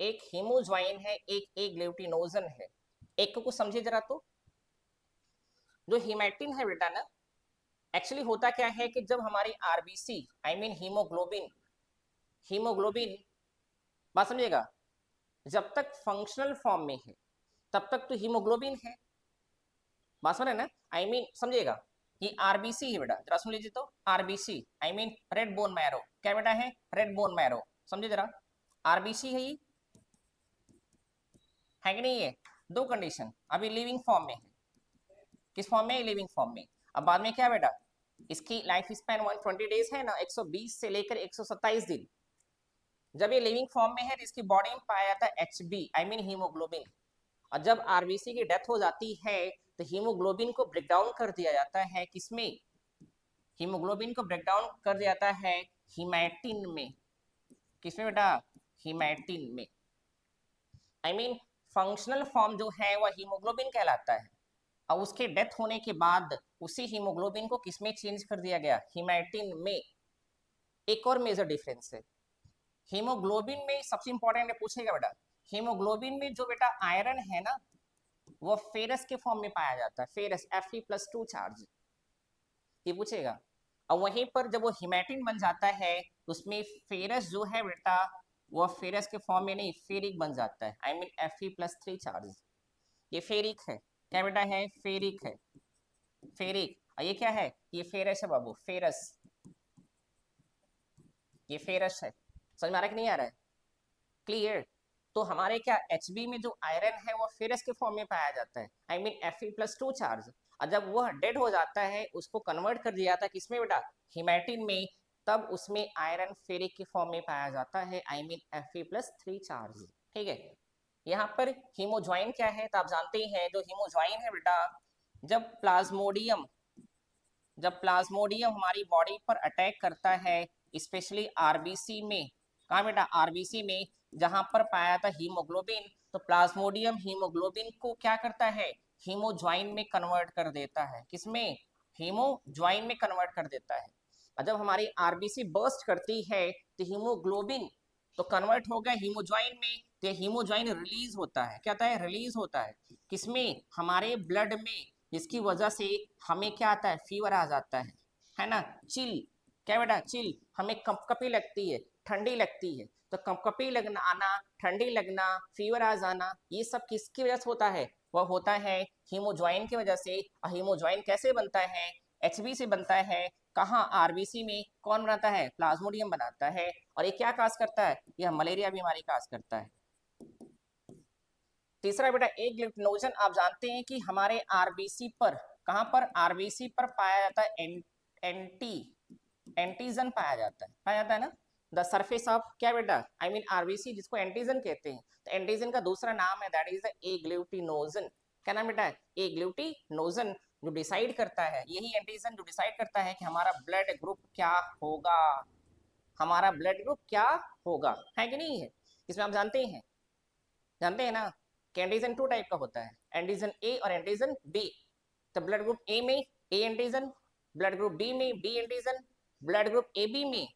एक हीमोज्वाइन है, एक ग्लूटिनोजन है, एक को कुछ समझिए जरा, तो जो हिमैटिन है बेटा ना, एक्चुअली होता क्या है कि जब हमारी RBC I mean haemoglobin, haemoglobin बात समझिएगा, जब तक फंक्शनल फॉर्म में है तब तक तो हीमोग्लोबिन है, बात समझ रहे ना, आई मीन समझिएगा, ये आरबीसी है बेटा, जरा सुन लीजिए, तो RBC I mean red bone marrow, क्या बेटा है, रेड बोन मैरो, समझिए जरा, आरबीसी है ये, है कि नहीं है। दो कंडीशन, अभी लिविंग फॉर्म में है, किस फॉर्म में, लिविंग फॉर्म में, अब बाद में क्या बेटा, इसकी लाइफ स्पैन 120 डेज है ना, 120 से लेकर 127 दिन, जब ये लिविंग फॉर्म में है तो इसकी बॉडी में पाया जाता है एचबी आई मीन हीमोग्लोबिन, और जब आरबीसी की डेथ हो जाती है तो हीमोग्लोबिन को ब्रेक डाउन कर दिया जाता है, किसमें, हीमोग्लोबिन को ब्रेक डाउन कर दिया जाता है हिमैटिन में, किसमें बेटा, हिमैटिन में, आई मीन फंक्शनल फॉर्म जो है वह हीमोग्लोबिन कहलाता है, और उसके डेथ होने के बाद उसी हीमोग्लोबिन को किसमें चेंज कर दिया गया, हिमैटिन में। एक और मेजर डिफरेंस है, हीमोग्लोबिन में सबसे इंपॉर्टेंट पूछेगा बेटा, हीमोग्लोबिन में जो बेटा आयरन है ना, वो फेरस के फॉर्म में पाया जाता है, फेरस Fe+2 चार्ज, ये पूछेगा, और वहीं पर जब वो हिमैटिन बन जाता है उसमें फेरस जो है बेटा वो फेरस के फॉर्म में नहीं, फेरिक बन जाता है, आई मीन Fe+3 चार्ज, ये फेरिक है, क्या बेटा है, फेरिक है, फेरिक, और ये क्या है, ये फेरस है बाबू, फेरस, ये फेरस है, समझ में आ रहा है कि नहीं आ रहा है, क्लियर। तो हमारे क्या एचबी में जो आयरन है वो फेरस के फॉर्म में पाया जाता है, आई मीन Fe+2 चार्ज, और जब वह डेड हो जाता है उसको कन्वर्ट कर दिया जाता है किसमें बेटा, हिमैटिन में, तब उसमें आयरन फेरिक के फॉर्म में पाया जाता है, आई मीन Fe+3 चार्ज। ठीक है, यहाँ पर हीमोज्वाइन क्या है तो आप जानते हैं, जो हीमोज्वाइन है बेटा, जब प्लाज्मोडियम हमारी बॉडी पर अटैक करता है, स्पेशली आरबीसी में, कहाँ बेटा, आरबीसी में, जहां पर पाया था हीमोग्लोबिन, तो प्लाज्मोडियम हीमोग्लोबिन को क्या करता है, हीमोज्वाइन में कन्वर्ट कर देता है। किसमें, हीमोज्वाइन में कन्वर्ट कर देता है। और जब हमारी आरबीसी बर्स्ट करती है तो हीमोग्लोबिन तो कन्वर्ट हो गया हीमोज्वाइन में, तो हीमोज्वाइन रिलीज होता है, क्या होता है, रिलीज होता है किसमें, हमारे ब्लड में, जिसकी वजह से हमें क्या आता है, फीवर आ जाता है ना, चिल, क्या बेटा, चिल, हमें कंपकपी लगती है, ठंडी लगती है, तो कंपकपी लगना आना, ठंडी लगना, फीवर आ जाना, ये सब किसकी वजह से होता है, वह होता है हीमोज्वाइन की वजह से। और हीमोज्वाइन कैसे बनता है, एचबी से बनता है, कहाँ, आरबीसी में, कौन बनाता है, प्लाज्मोडियम बनाता है। और ये क्या काज करता है, यह मलेरिया बीमारी काज करता है। तीसरा बेटा ए ग्लूटिनोजन, आप जानते हैं कि हमारे आरबीसी पर, कहां पर, आरबीसी पर पाया जाता है एंटीजन पाया जाता है ना, द सरफेस ऑफ, क्या बेटा, आई मीन आरबीसी, जिसको एंटीजन कहते हैं। तो एंटीजन का दूसरा नाम है, दैट इज द ए ग्लूटिनोजन। क्या नाम बेटा, ए ग्लूटिनोजन, जो डिसाइड करता है, यही एंटीजन जो डिसाइड करता है कि हमारा ब्लड ग्रुप क्या होगा, हमारा ब्लड ग्रुप क्या होगा, है कि नहीं है। इसमें आप जानते हैं ना कि एंटीजन 2 टाइप का होता है, एंटीजन ए और एंटीजन बी। तो ब्लड ग्रुप ए में A antigen, blood group B में B antigen, blood group A B में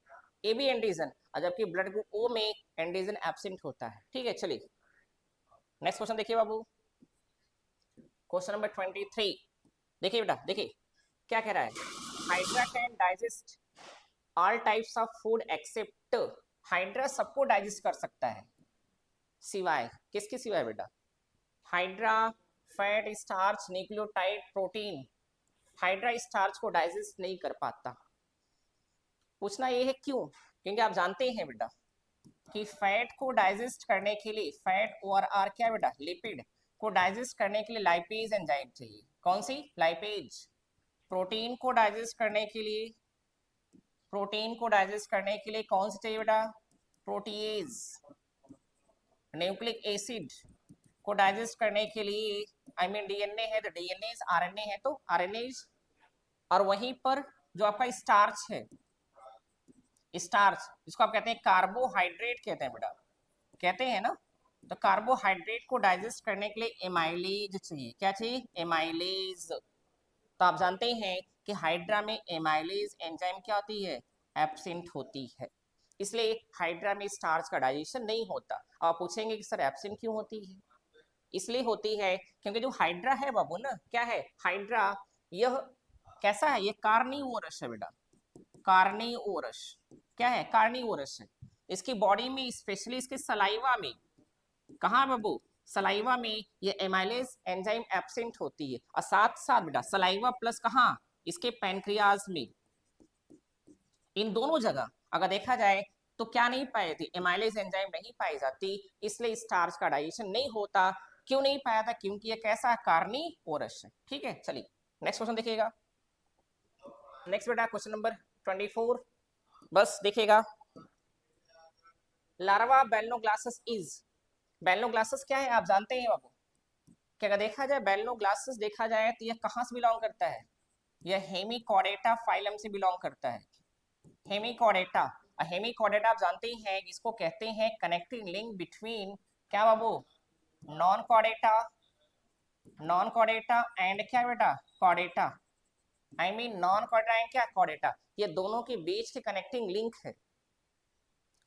ए बी एंटीजन, और जबकि ब्लड ग्रुप ओ में एंटीजन एब्सेंट होता है। ठीक है, चलिए नेक्स्ट क्वेश्चन देखिए बाबू, क्वेश्चन नंबर 23। देखिए बेटा, देखिए क्या कह रहा है, hydra can digest all types of food except, hydra सबको डाइजेस्ट कर सकता है, सिवाय किसके सिवाय बेटा, hydra fat, starch, nucleotide, protein, hydra starch को डाइजेस्ट नहीं कर पाता। पूछना ये है क्यों, क्योंकि आप जानते हैं बेटा कि फैट को डाइजेस्ट करने के लिए, फैट और आर क्या बेटा, लिपिड को डाइजेस्ट करने के लिए लाइपेज एंजाइम चाहिए, कौन सी, लाइपेज। प्रोटीन को डाइजेस्ट करने के लिए, कौन सी चाहिए बेटा, प्रोटीएज। न्यूक्लिक एसिड को डाइजेस्ट करने के लिए, आई मीन डीएनए है तो डीएनए, आरएनए है तो आरएनए। और वहीं पर जो आपका स्टार्च है, स्टार्च जिसको आप कहते हैं कार्बोहाइड्रेट कहते हैं बेटा, कहते हैं ना, तो कार्बोहाइड्रेट को डाइजेस्ट करने के लिए एमाइलेज चाहिए, क्या चाहिए, एमाइलेज। तो आप जानते हैं कि हाइड्रा में एमाइलेज एंजाइम क्या होती है, एब्सेंट होती है, इसलिए हाइड्रा में स्टार्च का डाइजेशन नहीं होता। आप पूछेंगे कि सर एब्सेंट क्यों होती है, इसलिए होती है क्योंकि जो हाइड्रा है बाबू ना, क्या है हाइड्रा, यह कैसा है, ये कार्निवोरस है बेटा, कार्निवोरस, क्या है, कार्निवोरस है। इसकी बॉडी में, स्पेशली इसके सलाइवा में, कहाँ बाबू, सलाइवा में ये एमाइलेज एंजाइम एब्सेंट होती है। और साथ साथ बेटा सलाइवा प्लस कहाँ, इसके पैनक्रियाज में, इन दोनों जगह अगर देखा जाए तो क्या नहीं पाई जाती, एमाइलेज एंजाइम नहीं पाई जाती, इसलिए स्टार्च का डाइजेशन नहीं होता। क्यों नहीं पाया था, क्योंकि ये कैसा, कार्निवोरस है। ठीक है, चलिए नेक्स्ट क्वेश्चन देखिएगा। नेक्स्ट बेटा क्वेश्चन नंबर 24, बस देखिएगा, लार्वा बेलनोग्लासस इज, बेलनोग्लासस क्या है आप जानते हैं बाबू, कि अगर देखा जाए बेलनोग्लासस देखा जाए तो यह कहाँ से बिलोंग करता है, यह हेमिकॉर्डेटा फाइलम से बिलोंग करता है, हेमिकॉर्डेटा। हेमिकॉर्डेटा आप जानते ही हैं इसको कहते हैं कनेक्टिंग लिंक बिटवीन, क्या बाबू, नॉन कॉर्डेटा, एंड क्या बेटा, Chordata, I mean non Chordata and क्या, कॉर्डेटा, ये दोनों के बीच के कनेक्टिंग लिंक है,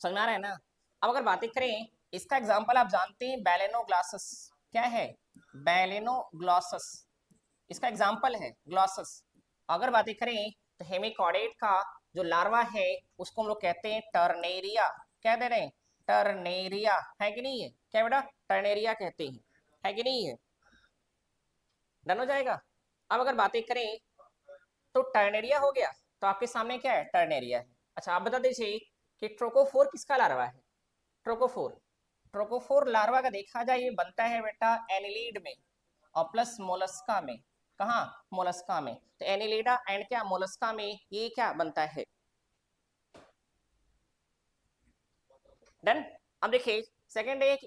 समझ में आ रहा है ना। अब अगर बातें करें, इसका एग्जांपल आप जानते हैं बैलेनोग्लासस, क्या है, बैलेनोग्लासस, इसका एग्जांपल है ग्लासस। अगर बातें करें तो हेमिकॉर्डेट का जो लार्वा है उसको हम लोग कहते हैं टर्नेरिया, क्या दे रहे हैं, टर्नेरिया, है कि नहीं है, क्या बेटा, टर्नेरिया कहते हैं, है कि नहीं है, डन हो जाएगा। अब अगर बातें करें तो टर्नेरिया हो गया, तो आपके सामने क्या है, टर्नेरिया है। अच्छा आप बता दीजिए कि ट्रोकोफोर किसका लार्वा है, ट्रोकोफोर, ट्रोकोफोर लार्वा का देखा जाए ये बनता है बेटा एनिलीड में और प्लस मोलस्का में, कहाँ, मोलस्का में। तो एनिलीडा एंड क्या, मोलस्का में ये क्या बनता है, डन। अब देखिए सेकंड एक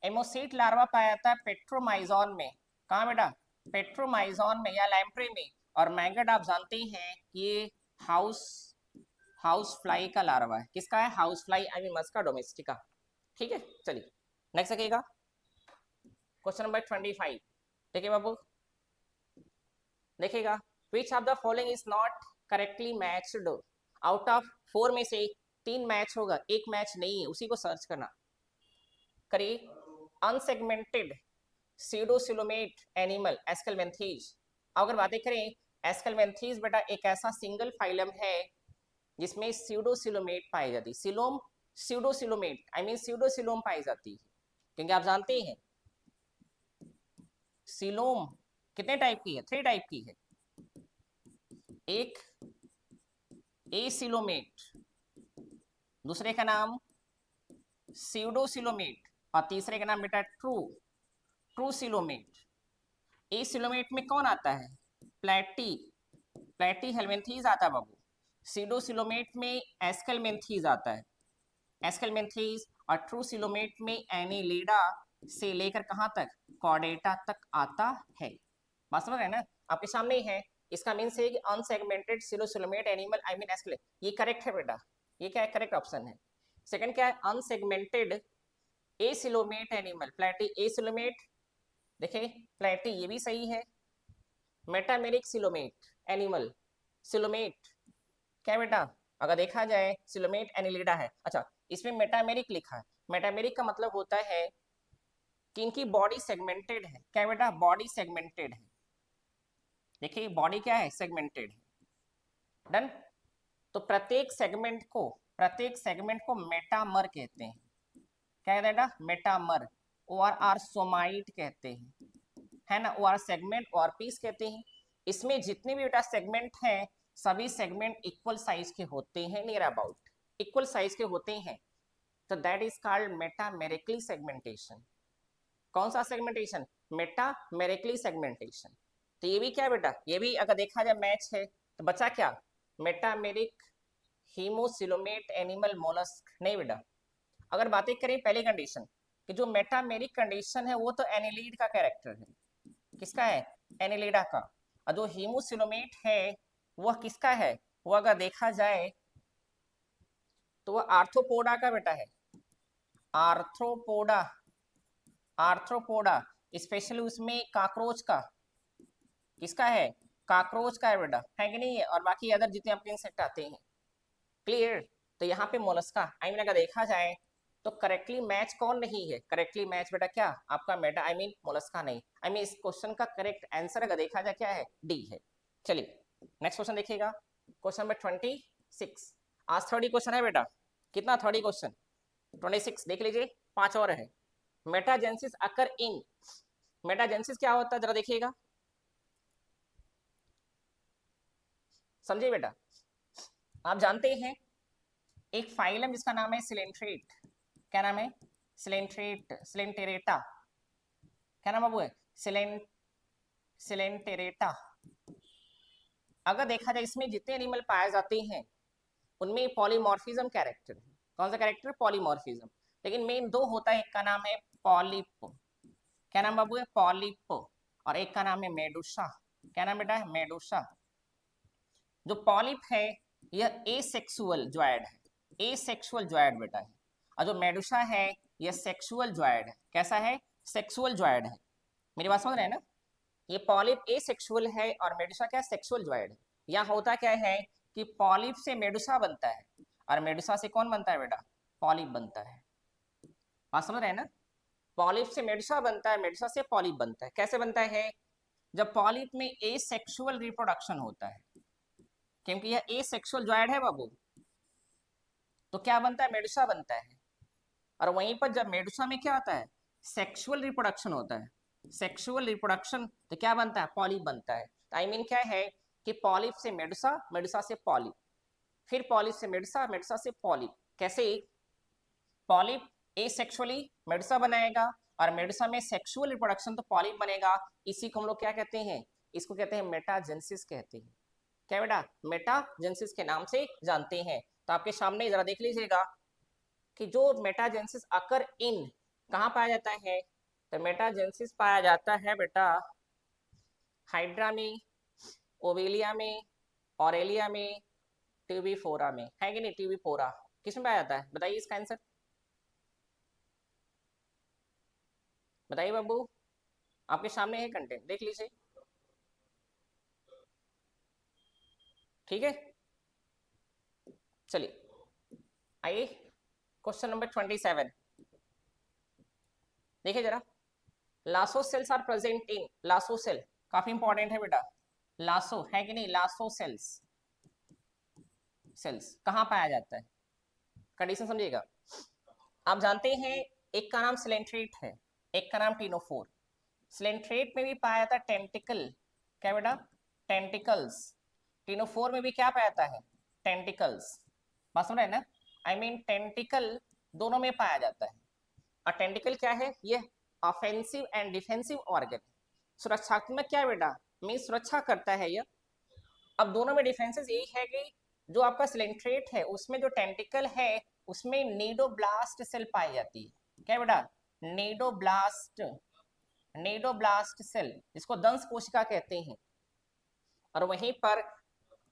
एमोसीट लार्वा पाया जाता है पेट्रोमाइजॉन में। कहाँ बेटा? पेट्रोमाइजॉन में या लैम्प्रे में। और मैगट आप जानते हैं ये हाउस हाउस फ्लाई का लार्वा है। किसका है? House fly I mean musca domestica. ठीक है, चलिए नेक्स्ट देखिएगा क्वेश्चन नंबर 25। देखिए बाबू, देखिएगा विच of the following is not correctly matched. Out of 4 में से 3 मैच होगा, एक मैच नहीं है, उसी को सर्च करना। करिए अनसेगमेंटेड सीडोसिलोमेट एनिमल एस्केलमेंथीज। अगर बातें करें एस्केलमेंथीज बेटा एक ऐसा सिंगल फाइलम है जिसमें सीडोसिलोमेट पाई जाती है। सिलोम सीडोसिलोमेट आई मीन सीडोसिलोम पाई जाती है, क्योंकि आप जानते हैं सिलोम कितने टाइप की है? 3 टाइप की है। एक एसिलोमेट, दूसरे का नाम सीडोसिलोमेट और तीसरे का नाम बेटा ट्रू सिलोमेट। एसिलोमेट में कौन आता है? प्लेटी हेलमेंथीज आता है बाबू। सीडोसिलोमेट में एस्केलमेंथीज आता है, एस्केलमेंथीज। और ट्रू सिलोमेट में एनिलिडा से लेकर कहां तक? कॉर्डेटा तक आता है। बात समझ रहे हैं ना? आपके सामने ही है। इसका मीन्स है कि unsegmented सीडोसिलोमेट animal I mean SQL, ये करेक्ट है बेटा। ये क्या है? करेक्ट ऑप्शन है। सेकंड क्या है? अनसेगमेंटेड एसिलोमेट एनिमल प्लेटी एसिलोमेट। देखिए प्लेटी ये भी सही है। मेटामेरिक सिलोमेट एनिमल सिलोमेट क्या बेटा? अगर देखा जाए सिलोमेट एनिलिडा है। अच्छा इसमें मेटामेरिक लिखा है। मेटामेरिक का मतलब होता है कि इनकी बॉडी सेगमेंटेड है। क्या बेटा? बॉडी सेगमेंटेड है। देखिए बॉडी क्या है? सेगमेंटेड है। डन। तो प्रत्येक सेगमेंट को मेटामर कहते हैं। क्या कहते हैं बेटा? मेटामर। आर सोमाइट कहते हैं, है ना। आर सेगमेंट और पीस कहते हैं। इसमें जितने भी बेटा सेगमेंट हैं सभी सेगमेंट इक्वल साइज के होते हैं, नियर अबाउट इक्वल साइज के होते हैं। तो that is called metamerically segmentation. कौन सा सेगमेंटेशन? Metamerically segmentation. तो ये भी क्या बेटा? ये भी अगर देखा जाए मैच है तो बचा क्या? Metameric haemocoelomate animal mollusc. नहीं बेटा, अगर बातें करें पहली कंडीशन कि जो मेटामेरिक कंडीशन है वो तो एनिलीड का कैरेक्टर है। किसका है? एनिलिडा का। और जो हीमोसिलोमेट है वह किसका है? वो अगर देखा जाए तो वह आर्थ्रोपोडा का बेटा है। आर्थ्रोपोडा आर्थ्रोपोडा स्पेशली उसमें काकरोच का। किसका है? काकरोच का है बेटा, है कि नहीं है? और बाकी अदर जितने अपने इंसेक्ट आते हैं। क्लियर। तो यहाँ पे मोलस्का आई मीन अगर देखा जाए तो करेक्टली मैच कौन नहीं है? करेक्टली मैच बेटा क्या आपका? मेटा आई मीन मोलस्का नहीं। आई मीन इस क्वेश्चन का करेक्ट आंसर अगर देखा जाए क्या है? डी है। चलिए नेक्स्ट क्वेश्चन देखिएगा क्वेश्चन नंबर 26। आज 30 क्वेश्चन है बेटा। कितना 30 क्वेश्चन? 26 देख लीजिए, 5 और है। मेटाजेंसिस अकर इन, मेटाजेंसिस क्या होता है जरा देखिएगा, समझिए बेटा। आप जानते हैं एक फाइलम जिसका नाम है सिलेंट्रेट। क्या नाम है? सिलेंटेरेटा। क्या नाम बाबू है? सिलेंटेरेटा। अगर देखा जाए इसमें जितने एनिमल पाए जाते हैं उनमें पॉलीमॉर्फिज्म कैरेक्टर है। कौन सा कैरेक्टर? पॉलीमॉर्फिज्म। लेकिन मेन 2 होता है, एक का नाम है पॉलिप। क्या नाम बाबू है? पॉलिप। और एक का नाम है मेडुसा। क्या नाम बेटा है? मेडुसा। जो पॉलिप है यह एसेक्सुअल ज्वाइड है, एसेक्सुअल ज्वाइड बेटा है। और जो मेडुसा है यह सेक्सुअल ज्वाइड है। कैसा है? सेक्सुअल ज्वाइड है। मेरी बात समझ रहे हैं ना? ये पॉलिप एसेक्सुअल है और मेडुसा क्या? सेक्सुअल ज्वाइड है। यहाँ होता क्या है कि पॉलिप से मेडुसा बनता है और मेडुसा से कौन बनता है बेटा? पॉलिप बनता है। बात समझ रहे हैं ना? पॉलिप से मेडुसा बनता है, मेडुसा से पॉलिप बनता है। कैसे बनता है? जब पॉलिप में एसेक्सुअल रिप्रोडक्शन होता है, क्योंकि यह एसेक्सुअल ज्वाइड है बाबू, तो क्या बनता है? मेडुसा बनता है। और वहीं पर जब मेडुसा में क्या होता है? सेक्सुअल रिप्रोडक्शन होता है। सेक्सुअल रिप्रोडक्शन तो क्या बनता है? पॉलिप बनता है। आई मीन क्या है कि पॉलिप से मेडुसा, मेडुसा से पॉलिप, फिर पॉलिप से मेडुसा, मेडुसा से पॉलिप। कैसे? पॉलिप एसेक्सुअली मेडुसा बनाएगा और मेडुसा में सेक्सुअल रिप्रोडक्शन तो पॉलिप बनेगा। इसी को हम लोग क्या कहते हैं? इसको कहते हैं मेटाजेंसिस कहते हैं। क्या बेटा? मेटाजेंसिस के नाम से जानते हैं। तो आपके सामने जरा देख लीजिएगा कि जो मेटाजेनेसिस अकर इन कहाँ पाया जाता है, तो मेटाजेनेसिस पाया जाता है बेटा हाइड्रा में, ओवेलिया में, ऑरेलिया में, ट्यूबिफोरा में, है कि नहीं? ट्यूबिफोरा किसमें पाया जाता है, बताइए इसका आंसर, बताइए बाबू, आपके सामने है कंटेंट, देख लीजिए। ठीक है, चलिए आइए क्वेश्चन नंबर 27 देखिए जरा। Lasso cells are present in, lasso cell काफी इंपॉर्टेंट है बेटा, लासो है कि नहीं, लासो सेल्स, सेल्स कहाँ पाया जाता है, कंडीशन समझिएगा। आप जानते हैं एक का नाम सिलेंट्रेट है, एक का नाम टीनोफोर। सिलेंट्रेट में भी पाया जाता है टेंटिकल, क्या बेटा, टेंटिकल्स। टीनोफोर में भी क्या पाया जाता है, टेंटिकल्स। बात समझ रहे हैं ना, आई मीन टेंटिकल दोनों में पाया जाता है। और टेंटिकल क्या है, ये ऑफेंसिव एंड डिफेंसिव ऑर्गन, सुरक्षात्मक क्या है बेटा, मीन सुरक्षा करता है ये। अब दोनों में डिफरेंसेस यही है कि जो आपका सिलेंट्रेट है उसमें जो टेंटिकल है उसमें नीडोब्लास्ट सेल पाई जाती है, क्या बेटा, नीडोब्लास्ट, नीडोब्लास्ट सेल, जिसको दंश कोशिका कहते हैं। और वहीं पर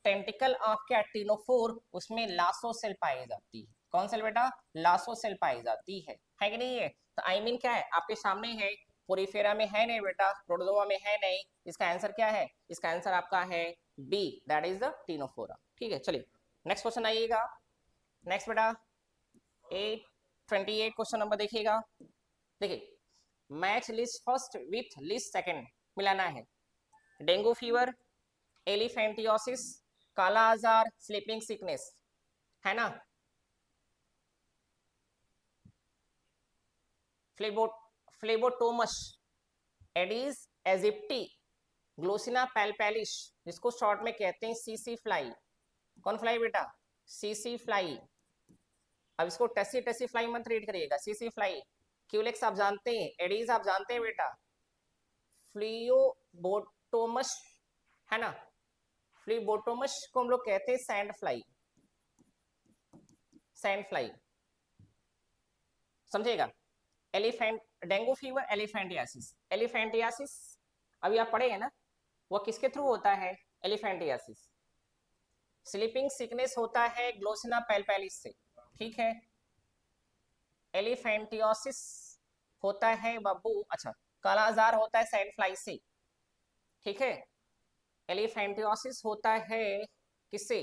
टेंटिकल ऑफ क्या, टीनोफोर, उसमें लासो सेल पाई जाती है। कौन सेल बेटा, लासो सेल पाई जाती है कि नहीं है? तो आई मीन क्या है आपके सामने है, पोरीफेरा में है नहीं बेटा, प्रोटोजोआ में है नहीं, इसका आंसर क्या है, इसका आंसर आपका है B, that is the ctenophora. ठीक है, चलिए नेक्स्ट क्वेश्चन आइएगा। नेक्स्ट बेटा 828 क्वेश्चन नंबर देखिएगा। देखिए, match list first with list second मिलाना है। डेंगू फीवर, एलिफेंटियोसिस, काला आजार, स्लीपिंग सिकनेस, है ना। फ्लेबोटोमस, एडीज एजिप्टी, ग्लोसिना पैल्पेलिश, जिसको शॉर्ट में कहते हैं सीसी फ्लाई। कौन फ्लाई बेटा, सीसी फ्लाई। अब इसको टेसी टेसी फ्लाई मत रीड करिएगा, सीसी फ्लाई। क्यूलेक्स आप जानते हैं, एडीज आप जानते हैं बेटा, फ्लियोबोटोमस, है ना। फ्लिबोटोमस को हम लोग कहते हैं सैंड फ्लाई, सैंड फ्लाई, समझेगा। Elephant, dengue fever, elephantiasis, elephantiasis अभी आप पढ़े हैं ना, वो किसके थ्रू होता है, एलिफेंटियासिस। स्लीपिंग सिकनेस होता है ग्लोसिना पैल्पेलिस से, ठीक है। एलिफेंटियोसिस होता है बाबू, अच्छा, काला आजार होता है सैंड फ्लाई से, ठीक है। एलिफेंटियोसिस होता है किससे,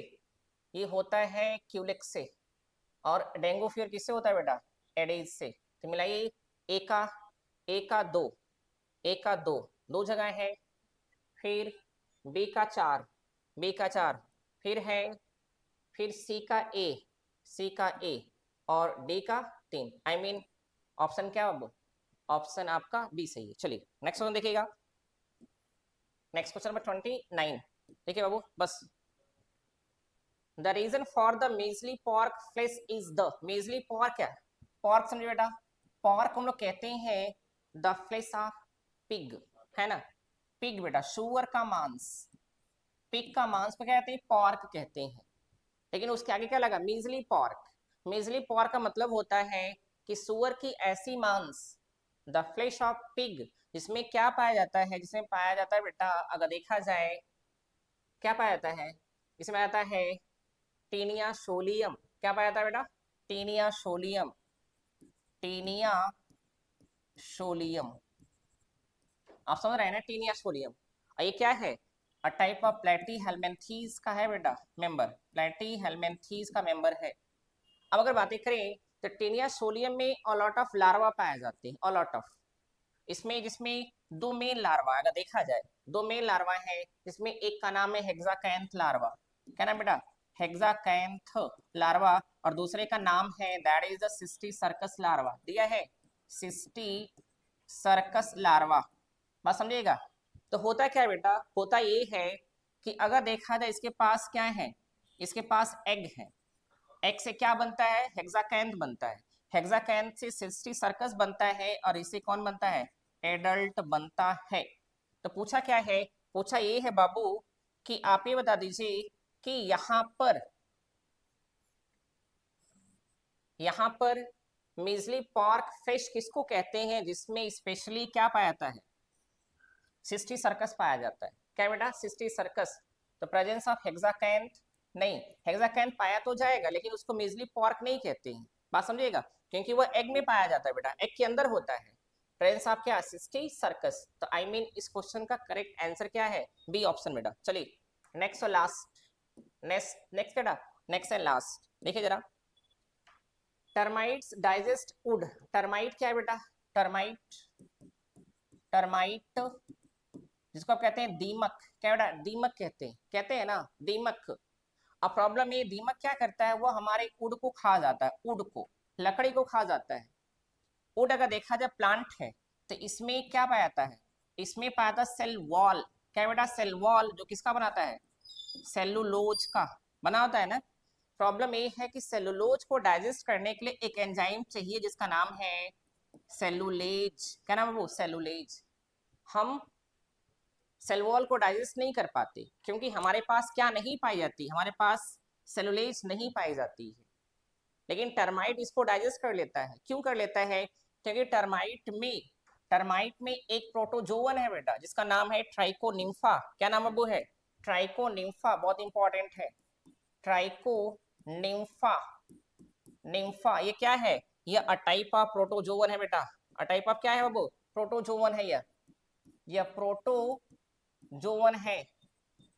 ये होता है क्यूलेक्स से। और डेंगू फीवर किससे होता है बेटा, एडीज से। तो मिलाइए, ए का, ए का दो, ए का दो, दो जगह है, फिर बी का चार, बी का चार, फिर है, फिर सी का ए, सी का ए, और डी का तीन, आई मीन ऑप्शन क्या बाबू, ऑप्शन आपका बी सही है। चलिए नेक्स्ट क्वेश्चन देखिएगा। नेक्स्ट क्वेश्चन नंबर 29 देखिए बाबू, बस the reason for the measly pork flesh is the, measly pork क्या, पॉर्क समझे बेटा, पॉर्क हम लोग कहते हैं द फ्लेश ऑफ पिग, है ना, पिग बेटा, सुअर का मांस, पिग का मांस को क्या कहते हैं, पॉर्क कहते हैं। लेकिन उसके आगे क्या लगा, मीजली पॉर्क, मीजली पॉर्क का मतलब होता है कि सुअर की ऐसी मांस, द फ्लेश ऑफ पिग, जिसमें क्या पाया जाता है, जिसमें पाया जाता है बेटा, अगर देखा जाए क्या पाया जाता है, इसमें आता है टीनिया सोलियम, क्या पाया जाता है बेटा, टीनिया सोलियम, टीनिया सोलियम, आप समझ रहे हैं ना, टीनिया सोलियम। और ये क्या है, अ टाइप ऑफ प्लेटी हेलमेंथीज का है बेटा मेंबर, प्लेटी हेलमेंथीज का मेंबर है। अब अगर बातें करें तो टीनिया सोलियम में अलॉट ऑफ लार्वा पाए जाते हैं, अलॉट ऑफ, इसमें जिसमें दो मेन लार्वा अगर देखा जाए, दो मेन लार्वा है, जिसमें एक का नाम है हेक्साकैंथ लार्वा, क्या नाम बेटा, हेक्साकैंथ लार्वा, और दूसरे का नाम है that is the cysticercus larva, दिया है सिस्टी सर्कस लार्वा, बात समझिएगा। तो होता क्या है बेटा, होता ये है कि अगर देखा जाए इसके पास क्या है, इसके पास एग है, एग से क्या बनता है, हेक्साकैंथ बनता है, हेक्साकैंथ से सिस्टी सर्कस बनता है, और इससे कौन बनता है, एडल्ट बनता है। तो पूछा क्या है, पूछा ये है बाबू कि आप ये बता दीजिए कि यहाँ पर यहाँ पर मीजली पार्क फिश किसको कहते हैं, जिसमें स्पेशली क्या पाया जाता है, सिस्टी सर्कस पाया जाता है। क्या बेटा, सिस्टी सर्कस। तो प्रेजेंस ऑफ हेक्साकैंथ, नहीं, हेक्साकैंथ पाया तो जाएगा लेकिन उसको मीजली पार्क नहीं कहते हैं, बात समझिएगा, क्योंकि वो एग में पाया जाता है बेटा, एग के अंदर होता है। प्रेजेंस ऑफ क्या, सिस्टी सर्कस। तो आई मीन इस क्वेश्चन का करेक्ट आंसर क्या है, बी ऑप्शन बेटा। चलिए नेक्स्ट और लास्ट, नेक्स्ट नेक्स्ट बेटा, नेक्स्ट एंड लास्ट देखिए जरा। Termites digest would. टर्माइट क्या है बेटा, टर्माइट, टर्माइट जिसको आप कहते हैं दीमक, क्या बेटा, दीमक कहते हैं ना, दीमक। अब प्रॉब्लम ये, दीमक क्या करता है, वो हमारे वुड को खा जाता है, वुड को, लकड़ी को खा जाता है। वुड अगर देखा जाए प्लांट है, तो इसमें क्या पाया जाता है, इसमें पाया जाता है सेल वॉल। क्या बेटा, सेल वॉल, जो किसका बनाता है, सेलुलोज का बना होता है ना। प्रॉब्लम ये है कि सेलुलोज को डाइजेस्ट करने के लिए एक एंजाइम चाहिए जिसका नाम है सेलुलेज। क्या नाम है वो, सेलुलेज। हम सेल वॉल को डाइजेस्ट नहीं कर पाते क्योंकि हमारे पास क्या नहीं पाई जाती, हमारे पास सेलुलेज नहीं पाई जाती है। लेकिन टर्माइट इसको डाइजेस्ट कर लेता है। क्यों कर लेता है, क्योंकि टर्माइट में एक प्रोटोजोवन है बेटा जिसका नाम है ट्राइकोनिम्फा। क्या नाम है वो है, ट्राइकोनिम्फा, बहुत इंपॉर्टेंट है, ट्राइकोनिम्फा। निम्फा ये क्या है, ये अ टाइप ऑफ प्रोटोजोवन है बेटा। अ टाइप ऑफ क्या है वो, प्रोटोजोवन है यह प्रोटोजोवन है।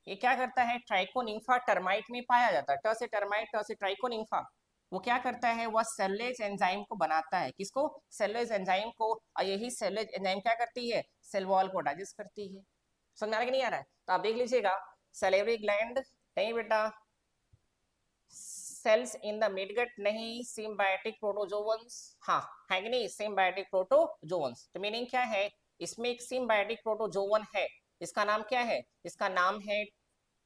ये क्या करता है, ट्राइकोनिम्फा टर्माइट में पाया जाता है, ट से टर्माइट, ट से ट्राइकोनिम्फा। वो क्या करता है, वह सेलुलोज एंजाइम को बनाता है, किसको, सेलुलोज एंजाइम को। और यही सेलुलोज एंजाइम क्या करती है, सेल वॉल को डाइजेस्ट करती है। समझ आ रहा है कि नहीं आ रहा है, तो आप देख लीजिएगा। सैलिवरी ग्लैंड नहीं बेटा, सेल्स इन द मिडगट नहीं, सिम्बायोटिक प्रोटोजोवंस, हाँ है कि नहीं, सिम्बायोटिक प्रोटोजोवंस। तो मीनिंग क्या है, इसमें एक सिम्बायोटिक प्रोटोजोवन है, इसका नाम क्या है, इसका नाम है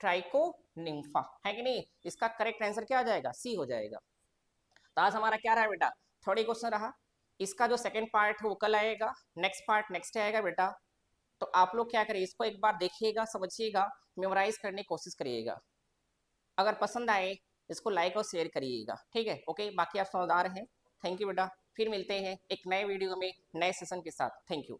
ट्राइकोनिम्फा, है कि नहीं। इसका करेक्ट आंसर क्या आ जाएगा, सी हो जाएगा। तो आज हमारा क्या रहा बेटा, थोड़ी क्वेश्चन रहा। इसका जो सेकंड पार्ट है वो कल आएगा, नेक्स्ट पार्ट नेक्स्ट आएगा बेटा। तो आप लोग क्या करिए, इसको एक बार देखिएगा, समझिएगा, मेमोराइज करने की कोशिश करिएगा। अगर पसंद आए इसको लाइक और शेयर करिएगा, ठीक है, ओके। बाकी आप समझदार हैं, थैंक यू बेटा। फिर मिलते हैं एक नए वीडियो में नए सेशन के साथ, थैंक यू।